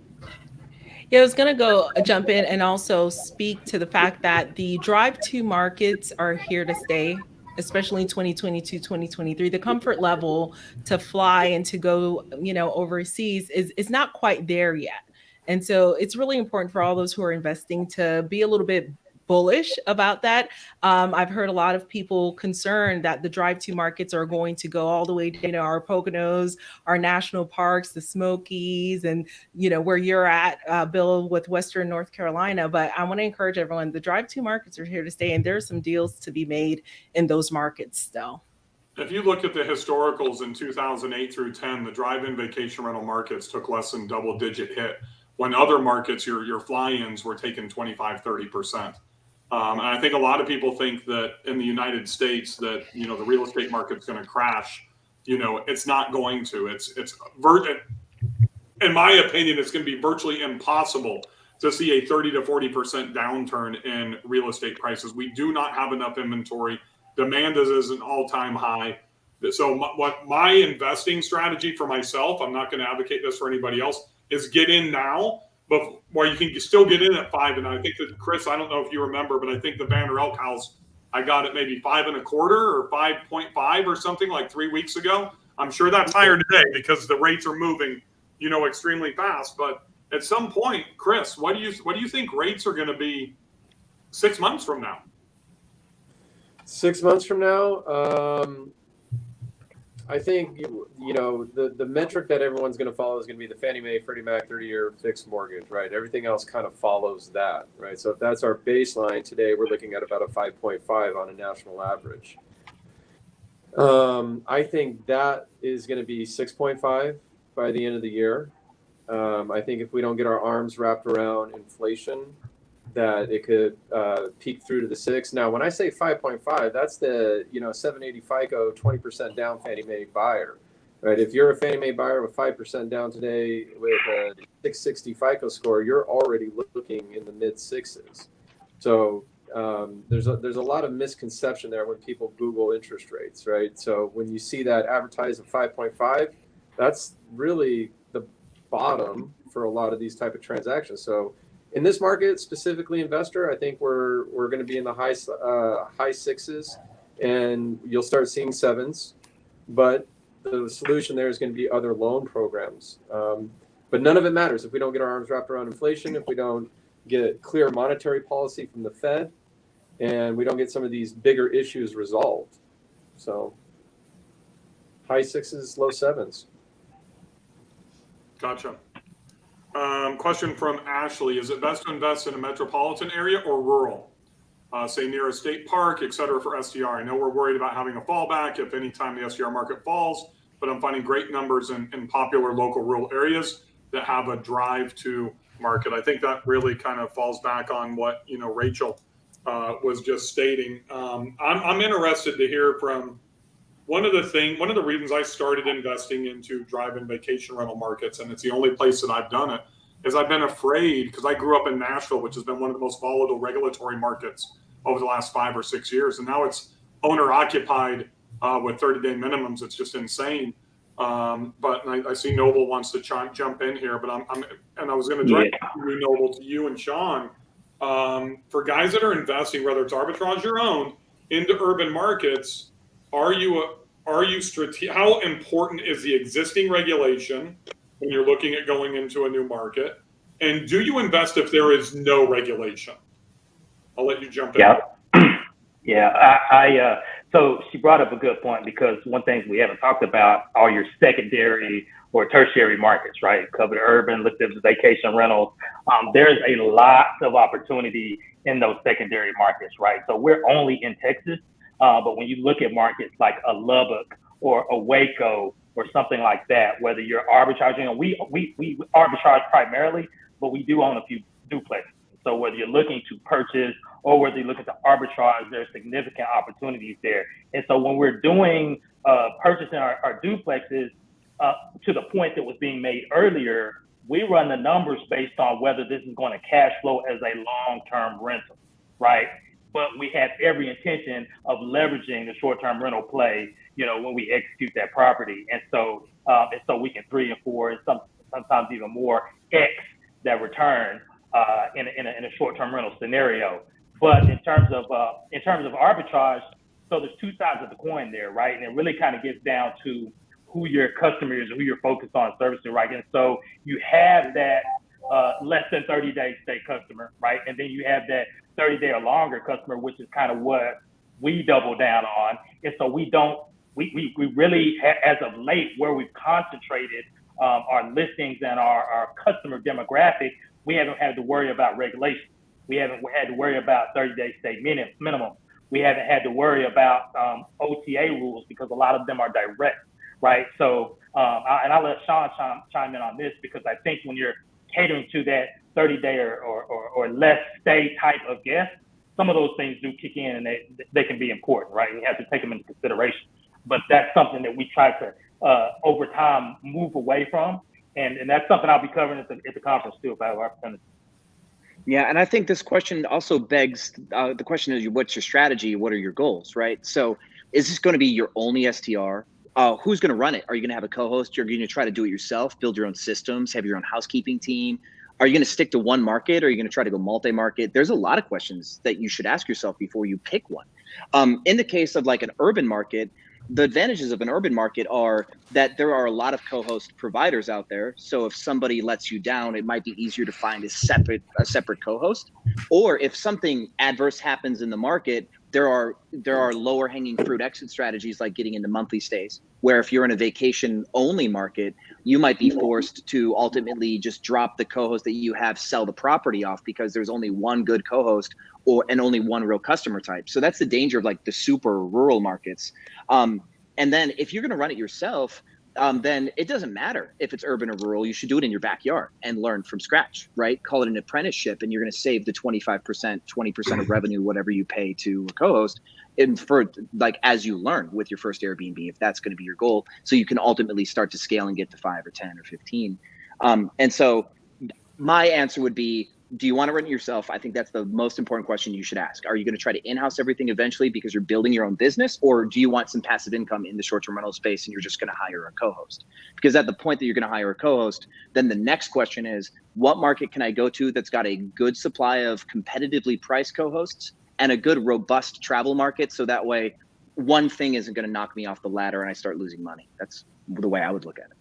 Yeah, I was going to jump in and also speak to the fact that the drive-to markets are here to stay, especially in 2022, 2023. The comfort level to fly and to go, overseas is not quite there yet. And so it's really important for all those who are investing to be a little bit bullish about that. I've heard a lot of people concerned that the drive-to markets are going to go all the way to, our Poconos, our national parks, the Smokies, and, where you're at, Bill, with Western North Carolina. But I want to encourage everyone, the drive-to markets are here to stay, and there are some deals to be made in those markets still. If you look at the historicals in 2008 through 10, the drive-in vacation rental markets took less than double-digit hit, when other markets, your fly-ins were taking 25, 30%. And I think a lot of people think that in the United States that, the real estate market's going to crash. It's not going to. In my opinion, it's going to be virtually impossible to see a 30 to 40% downturn in real estate prices. We do not have enough inventory. Demand is an all-time high. So what my investing strategy for myself, I'm not going to advocate this for anybody else, is get in now. But where you can still get in at 5, and I think that Chris, I don't know if you remember, but I think the Banner Elk House, I got it maybe 5.25 or 5.5 or something like 3 weeks ago. I'm sure that's higher today because the rates are moving, extremely fast. But at some point, Chris, what do you think rates are going to be 6 months from now? 6 months from now, I think the metric that everyone's going to follow is going to be the Fannie Mae, Freddie Mac 30-year fixed mortgage, right? Everything else kind of follows that, right? So if that's our baseline today, we're looking at about a 5.5 on a national average. I think that is going to be 6.5 by the end of the year. I think if we don't get our arms wrapped around inflation, that it could peak through to the 6. Now, when I say 5.5, that's the 780 FICO, 20% down Fannie Mae buyer, right? If you're a Fannie Mae buyer with 5% down today with a 660 FICO score, you're already looking in the mid 6s. So there's a lot of misconception there when people Google interest rates, right? So when you see that advertised at 5.5, that's really the bottom for a lot of these type of transactions. So in this market, specifically investor, I think we're going to be in the high 6s, and you'll start seeing 7s. But the solution there is going to be other loan programs. But none of it matters if we don't get our arms wrapped around inflation, if we don't get clear monetary policy from the Fed, and we don't get some of these bigger issues resolved. So high 6s, low 7s. Gotcha. Question from Ashley. Is it best to invest in a metropolitan area or rural? Say near a state park, et cetera, for STR? I know we're worried about having a fallback if any time the STR market falls, but I'm finding great numbers in popular local rural areas that have a drive to market. I think that really kind of falls back on what, Rachel was just stating. I'm interested to hear from one of the reasons I started investing into drive-in vacation rental markets, and it's the only place that I've done it, is I've been afraid because I grew up in Nashville, which has been one of the most volatile regulatory markets over the last 5 or 6 years. And now it's owner occupied with 30-day minimums. It's just insane. But I see Noble wants to jump in here, but I was going to direct you, Noble, to you and Sean. For guys that are investing, whether it's arbitrage your own into urban markets, how important is the existing regulation when you're looking at going into a new market? And do you invest if there is no regulation? I'll let you jump in. Yeah. So she brought up a good point, because one thing we haven't talked about are your secondary or tertiary markets, right? Covered urban, looked at vacation rentals. There's a lot of opportunity in those secondary markets, right? So we're only in Texas, but when you look at markets like a Lubbock or a Waco or something like that, whether you're arbitraging, and we arbitrage primarily, but we do own a few duplexes. So whether you're looking to purchase or whether you're looking to arbitrage, there's significant opportunities there. And so when we're doing purchasing our duplexes, to the point that was being made earlier, we run the numbers based on whether this is going to cash flow as a long-term rental, right? But we have every intention of leveraging the short-term rental play, when we execute that property. And so we can 3 and 4 and sometimes even more X that return in a short-term rental scenario. But in terms of arbitrage, so there's two sides of the coin there, right? And it really kind of gets down to who your customer is, who you're focused on servicing, right? And so you have that less than 30-day stay customer, right? And then you have that 30-day or longer customer, which is kind of what we double down on. And so we really, as of late, where we've concentrated our listings and our customer demographic, we haven't had to worry about regulation. We haven't had to worry about 30-day stay minimum. We haven't had to worry about OTA rules, because a lot of them are direct, right? So, I'll let Sean chime in on this, because I think when you're catering to that 30-day or less stay type of guest, some of those things do kick in, and they can be important, right? You have to take them into consideration. But that's something that we try to, over time, move away from. And that's something I'll be covering at the conference too, if I have opportunity. Yeah, and I think this question also begs the question is, what's your strategy? What are your goals, right? So is this going to be your only STR? Who's going to run it? Are you going to have a co-host? You're going to try to do it yourself, build your own systems, have your own housekeeping team? Are you going to stick to one market? Or are you going to try to go multi-market? There's a lot of questions that you should ask yourself before you pick one. In the case of like an urban market, the advantages of an urban market are that there are a lot of co-host providers out there. So if somebody lets you down, it might be easier to find a separate co-host. Or if something adverse happens in the market, there are lower hanging fruit exit strategies, like getting into monthly stays, where if you're in a vacation only market, you might be forced to ultimately just drop the co-host that you have, sell the property off, because there's only one good co-host and only one real customer type. So that's the danger of like the super rural markets. And then if you're going to run it yourself, then it doesn't matter if it's urban or rural. You should do it in your backyard and learn from scratch, right? Call it an apprenticeship, and you're going to save the 25%, 20% of revenue, whatever you pay to a co-host, and for like as you learn with your first Airbnb, if that's going to be your goal, so you can ultimately start to scale and get to 5 or 10 or 15. And so my answer would be, do you want to run it yourself? I think that's the most important question you should ask. Are you going to try to in-house everything eventually because you're building your own business? Or do you want some passive income in the short-term rental space and you're just going to hire a co-host? Because at the point that you're going to hire a co-host, then the next question is, what market can I go to that's got a good supply of competitively priced co-hosts and a good, robust travel market? So that way, one thing isn't going to knock me off the ladder and I start losing money. That's the way I would look at it.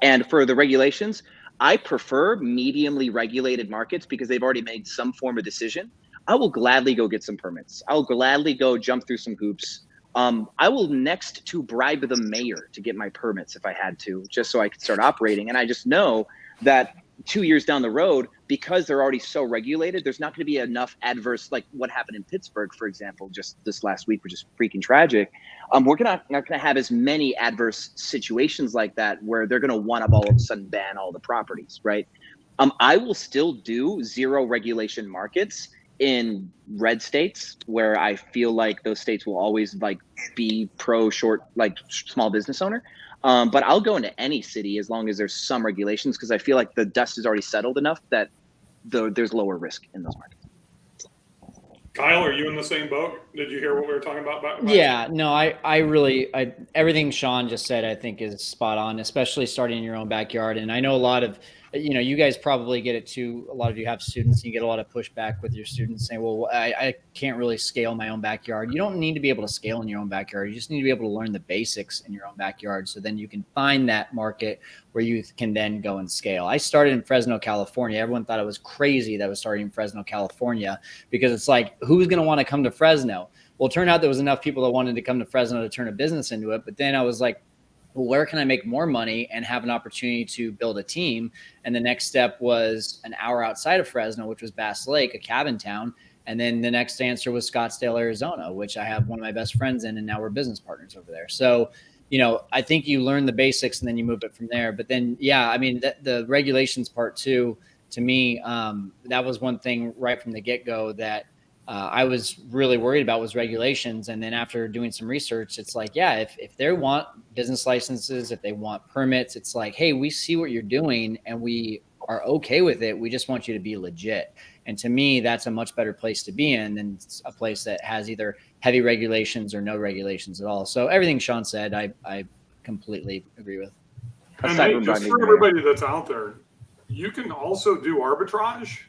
And for the regulations, I prefer mediumly regulated markets because they've already made some form of decision. I will gladly go get some permits. I'll gladly go jump through some hoops. I will next to bribe the mayor to get my permits if I had to, just so I could start operating. And I just know that 2 years down the road, because they're already so regulated, there's not going to be enough adverse, like what happened in Pittsburgh, for example, just this last week, which is freaking tragic. We're not going to have as many adverse situations like that where they're going to want to all of a sudden ban all the properties, right? I will still do zero regulation markets in red states where I feel like those states will always like be pro short, like small business owner. But I'll go into any city as long as there's some regulations, because I feel like the dust is already settled enough that there's lower risk in those markets. Kyle, are you in the same boat? Did you hear what we were talking about? Yeah, no, I really, everything Sean just said, I think is spot on, especially starting in your own backyard. And I know a lot of, you guys probably get it too. A lot of you have students and you get a lot of pushback with your students saying, well, I can't really scale my own backyard. You don't need to be able to scale in your own backyard. You just need to be able to learn the basics in your own backyard. So then you can find that market where you can then go and scale. I started in Fresno, California. Everyone thought I was crazy that I was starting in Fresno, California, because it's like, who's going to want to come to Fresno? Well, it turned out there was enough people that wanted to come to Fresno to turn a business into it. But then I was like, well, where can I make more money and have an opportunity to build a team? And the next step was an hour outside of Fresno, which was Bass Lake, a cabin town. And then the next answer was Scottsdale, Arizona, which I have one of my best friends in, and now we're business partners over there. So, you know, I think you learn the basics and then you move it from there. But then, yeah, I mean, the regulations part too, to me, that was one thing right from the get-go that I was really worried about was regulations. And then after doing some research, it's like, yeah, if they want business licenses, if they want permits, it's like, hey, we see what you're doing and we are okay with it. We just want you to be legit. And to me, that's a much better place to be in than a place that has either heavy regulations or no regulations at all. So everything Sean said, I completely agree with. And hey, just for everybody that's out there, you can also do arbitrage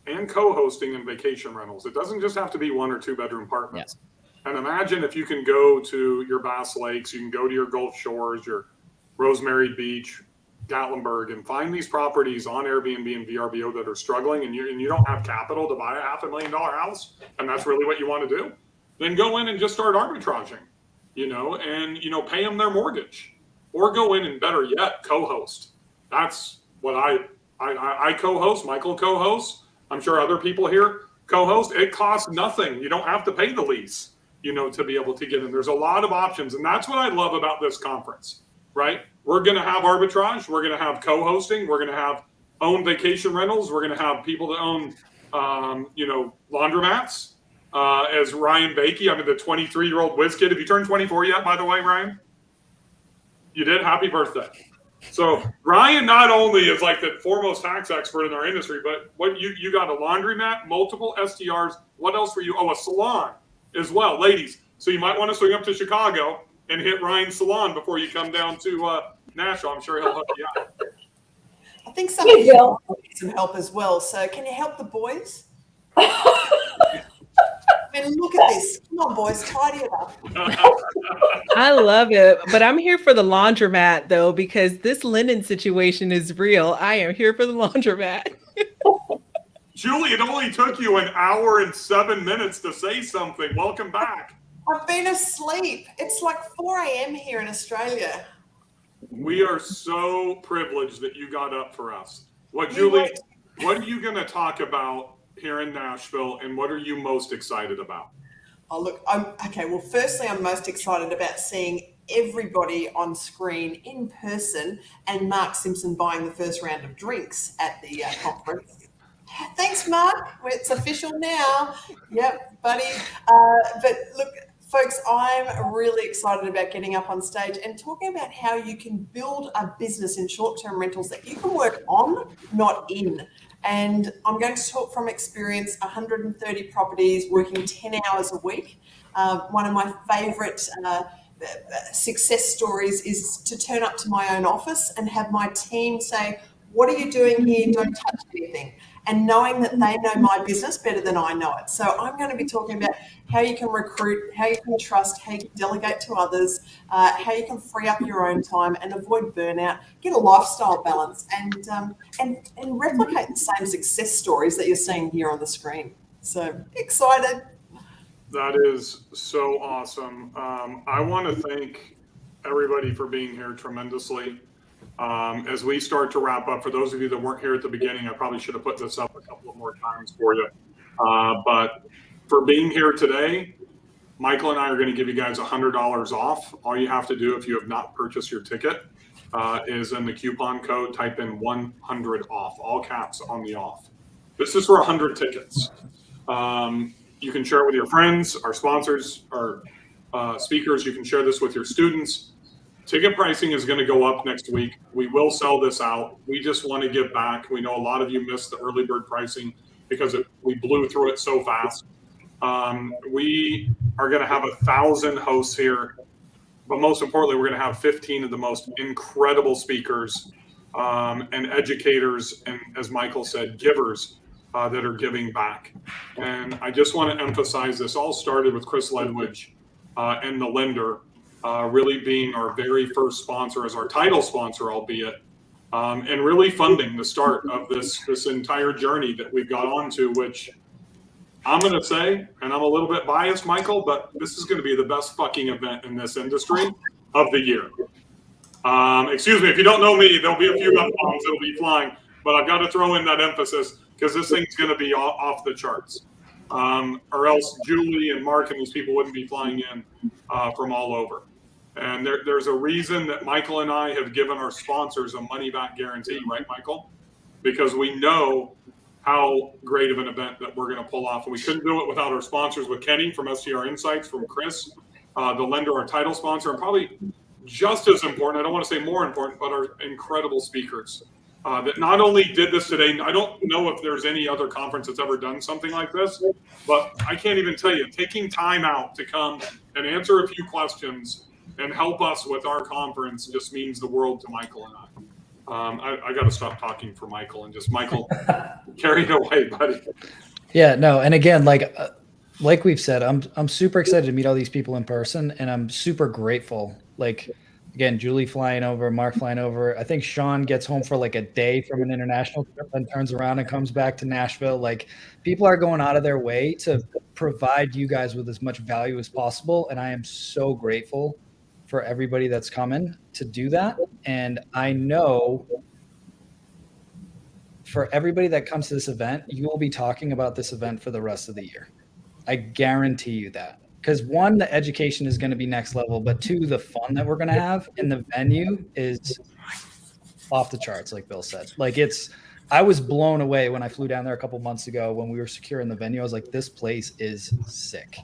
and co-hosting in vacation rentals. It doesn't just have to be 1 or 2 bedroom apartments. Yeah. And imagine if you can go to your Bass Lakes, you can go to your Gulf Shores, your Rosemary Beach, Gatlinburg, and find these properties on Airbnb and VRBO that are struggling, and you don't have capital to buy a $500,000 house, and that's really what you want to do, then go in and just start arbitraging, you know, and, you know, pay them their mortgage, or go in and, better yet, co-host. That's what I co-host, Michael co-hosts. I'm sure other people here co-host. It costs nothing. You don't have to pay the lease, you know, to be able to get in. There's a lot of options, and that's what I love about this conference, right? We're going to have arbitrage. We're going to have co-hosting. We're going to have own vacation rentals. We're going to have people that own, you know, laundromats. As Ryan Bakey, I'm the 23-year-old whiz kid. Have you turned 24 yet, by the way, Ryan? You did? Happy birthday. So Ryan not only is like the foremost tax expert in our industry, but what you got a laundromat, multiple STRs. What else were you? Oh, a salon as well, ladies. So you might want to swing up to Chicago and hit Ryan's salon before you come down to Nashville. I'm sure he'll hook you up. I think somebody needs some help as well. So can you help the boys? I mean, look at this. Come on, boys, tidy it up. I love it. But I'm here for the laundromat, though, because this linen situation is real. I am here for the laundromat. Julie, it only took you 1 hour and 7 minutes to say something. Welcome back. I've been asleep. It's like 4 a.m. here in Australia. We are so privileged that you got up for us. Julie, what are you going to talk about here in Nashville, and what are you most excited about? Oh, look, well, firstly, I'm most excited about seeing everybody on screen in person and Mark Simpson buying the first round of drinks at the conference. Thanks, Mark. It's official now. Yep, buddy. But look, folks, I'm really excited about getting up on stage and talking about how you can build a business in short-term rentals that you can work on, not in. And I'm going to talk from experience, 130 properties, working 10 hours a week. One of my favorite success stories is to turn up to my own office and have my team say, what are you doing here? Don't touch anything. And knowing that they know my business better than I know it. So I'm going to be talking about how you can recruit, how you can trust, how you can delegate to others, how you can free up your own time and avoid burnout, get a lifestyle balance, and replicate the same success stories that you're seeing here on the screen. So excited. That is so awesome. I want to thank everybody for being here tremendously. As we start to wrap up, for those of you that weren't here at the beginning, I probably should have put this up a couple of more times for you. But for being here today, Michael and I are going to give you guys $100 off. All you have to do if you have not purchased your ticket is in the coupon code, type in 100 off, all caps on the off. This is for 100 tickets. You can share it with your friends, our sponsors, our speakers. You can share this with your students. Ticket pricing is going to go up next week. We will sell this out. We just want to give back. We know a lot of you missed the early bird pricing because we blew through it so fast. We are going to have 1,000 hosts here, but most importantly, we're going to have 15 of the most incredible speakers and educators, and as Michael said, givers that are giving back. And I just want to emphasize this all started with Chris Ledwidge and the lender. Really being our very first sponsor as our title sponsor, albeit, and really funding the start of this entire journey that we've got onto, which I'm going to say, and I'm a little bit biased, Michael, but this is going to be the best fucking event in this industry of the year. Excuse me, if you don't know me, there'll be a few F-bombs that'll be flying, but I've got to throw in that emphasis because this thing's going to be off the charts. Or else Julie and Mark and these people wouldn't be flying in from all over. And there's a reason that Michael and I have given our sponsors a money-back guarantee, right, Michael? Because we know how great of an event that we're going to pull off. And we couldn't do it without our sponsors, with Kenny from STR Insights, from Chris, the lender, our title sponsor, and probably just as important, I don't want to say more important, but our incredible speakers that not only did this today. I don't know if there's any other conference that's ever done something like this, but I can't even tell you, taking time out to come and answer a few questions and help us with our conference just means the world to Michael and I. I got to stop talking for Michael and just Michael, carry it away, buddy. Yeah, no. And again, like we've said, I'm super excited to meet all these people in person, and I'm super grateful. Like, again, Julie flying over, Mark flying over. I think Sean gets home for like a day from an international trip and turns around and comes back to Nashville. Like, people are going out of their way to provide you guys with as much value as possible. And I am so grateful for everybody that's coming to do that. And I know for everybody that comes to this event, you will be talking about this event for the rest of the year. I guarantee you that. Because one, the education is going to be next level, but two, the fun that we're going to have in the venue is off the charts, like Bill said. Like, I was blown away when I flew down there a couple months ago when we were securing the venue. I was like, this place is sick.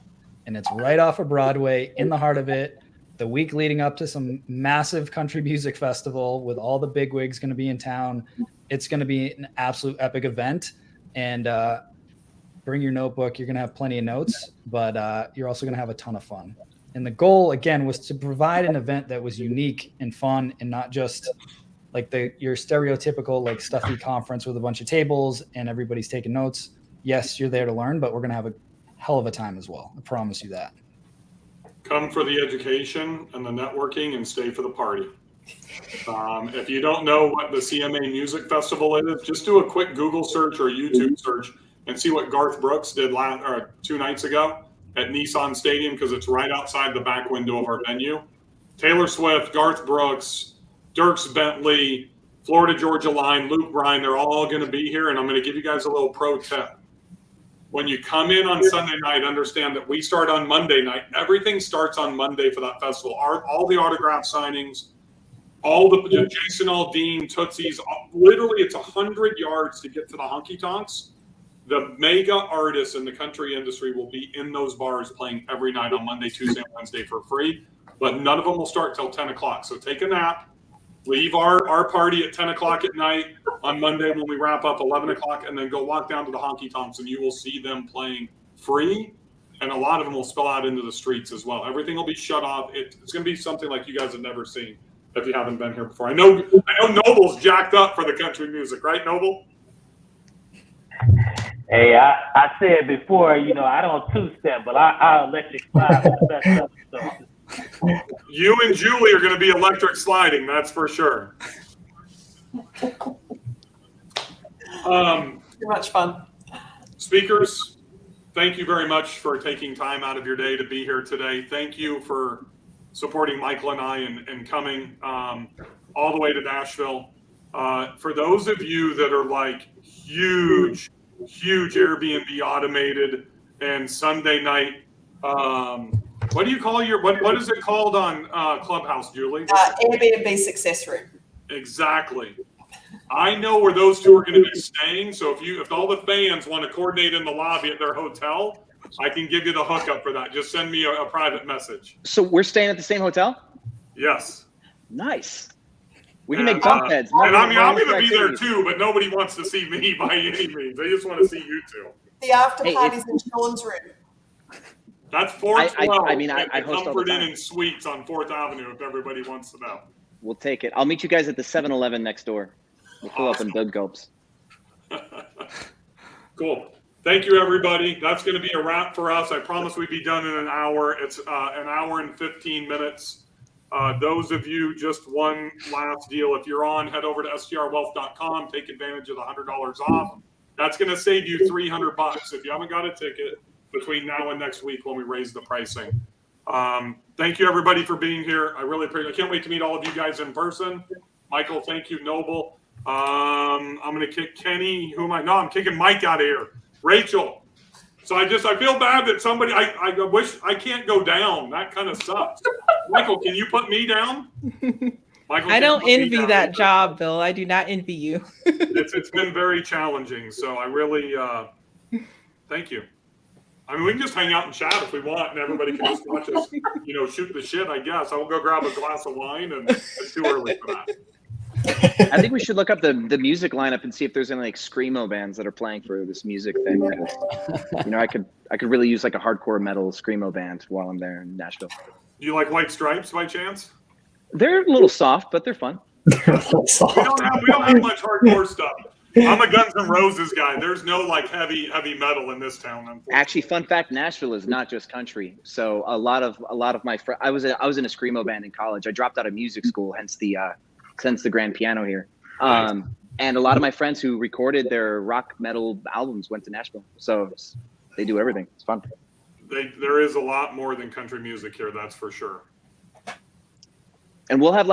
And it's right off of Broadway, in the heart of it. The week leading up to some massive country music festival with all the bigwigs going to be in town. It's going to be an absolute epic event. And bring your notebook. You're going to have plenty of notes, but you're also going to have a ton of fun. And the goal, again, was to provide an event that was unique and fun and not just like your stereotypical like stuffy conference with a bunch of tables and everybody's taking notes. Yes, you're there to learn, but we're going to have a hell of a time as well. I promise you that. Come for the education and the networking and stay for the party. If you don't know what the CMA Music Festival is, just do a quick Google search or YouTube search and see what Garth Brooks did 2 nights ago at Nissan Stadium, because it's right outside the back window of our venue. Taylor Swift, Garth Brooks, Dierks Bentley, Florida Georgia Line, Luke Bryan, they're all going to be here. And I'm going to give you guys a little pro tip. When you come in on Sunday night, understand that we start on Monday night. Everything starts on Monday for that festival. All the autograph signings, all the Jason Aldean, Tootsies, literally it's 100 yards to get to the honky tonks. The mega artists in the country industry will be in those bars playing every night on Monday, Tuesday, and Wednesday for free, but none of them will start till 10 o'clock. So take a nap, leave our party at 10 o'clock at night on Monday when we wrap up 11 o'clock, and then go walk down to the honky tonks and you will see them playing free. And a lot of them will spill out into the streets as well. Everything will be shut off. It's going to be something like you guys have never seen if you haven't been here before. I know Noble's jacked up for the country music, right, Noble? Hey, I said before, I don't two-step, but I electric slide with the best stuff. So. You and Julie are going to be electric sliding, that's for sure. Too much fun. Speakers, thank you very much for taking time out of your day to be here today. Thank you for supporting Michael and I and coming all the way to Nashville. For those of you that are like huge Airbnb automated and Sunday night, what do you call what is it called on Clubhouse, Julie? Airbnb success room. Exactly. I know where those two are going to be staying. So if all the fans want to coordinate in the lobby at their hotel, I can give you the hookup for that. Just send me a private message. So we're staying at the same hotel? Yes. Nice. We can make bunk beds. And I mean, I'm going to be there too, but nobody wants to see me by any means. They just want to see you two. The after party's in Sean's room. That's 412. I mean, I host Comfort all the time. Inn & Suites on 4th Avenue if everybody wants to know. We'll take it. I'll meet you guys at the 7-Eleven next door. We'll pull up in Doug Gulps. Cool. Thank you, everybody. That's going to be a wrap for us. I promise we'd be done in an hour. It's an hour and 15 minutes. Those of you, just one last deal. If you're on, head over to strwealth.com. Take advantage of the $100 off. That's going to save you $300 if you haven't got a ticket between now and next week when we raise the pricing. Thank you everybody for being here. I really appreciate it. I can't wait to meet all of you guys in person. Michael, thank you. Noble. I'm going to kick Kenny. Who am I? No, I'm kicking Mike out of here. Rachel. So I feel bad that somebody, I wish I can't go down. That kind of sucks. Michael, can you put me down? Michael, I don't envy that job, Bill. I do not envy you. It's been very challenging. So I really, thank you. I mean, we can just hang out and chat if we want, and everybody can just watch us, shoot the shit, I guess. I will go grab a glass of wine, and it's too early for that. I think we should look up the music lineup and see if there's any like screamo bands that are playing for this music thing. I could really use like a hardcore metal screamo band while I'm there in Nashville. Do you like White Stripes by chance? They're a little soft, but they're fun. We don't have much hardcore stuff. I'm a Guns N' Roses guy. There's no like heavy metal in this town. Actually, fun fact: Nashville is not just country. So a lot of my friends. I was in a screamo band in college. I dropped out of music school, hence the grand piano here. And a lot of my friends who recorded their rock metal albums went to Nashville. So they do everything. It's fun. There is a lot more than country music here. That's for sure. And we'll have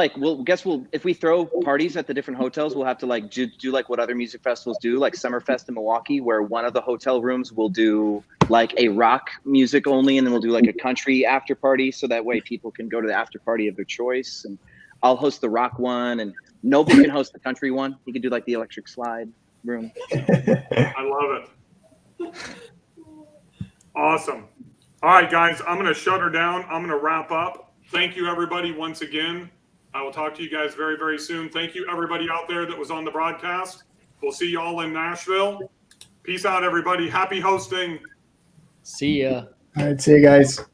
if we throw parties at the different hotels, we'll have to like do like what other music festivals do, like Summerfest in Milwaukee, where one of the hotel rooms will do like a rock music only, and then we'll do like a country after party, so that way people can go to the after party of their choice. And I'll host the rock one, and Noble can host the country one. He can do like the electric slide room. I love it. Awesome. All right, guys, I'm going to shut her down. I'm going to wrap up. Thank you, everybody, once again. I will talk to you guys very, very soon. Thank you, everybody out there that was on the broadcast. We'll see you all in Nashville. Peace out, everybody. Happy hosting. See ya. All right, see you guys.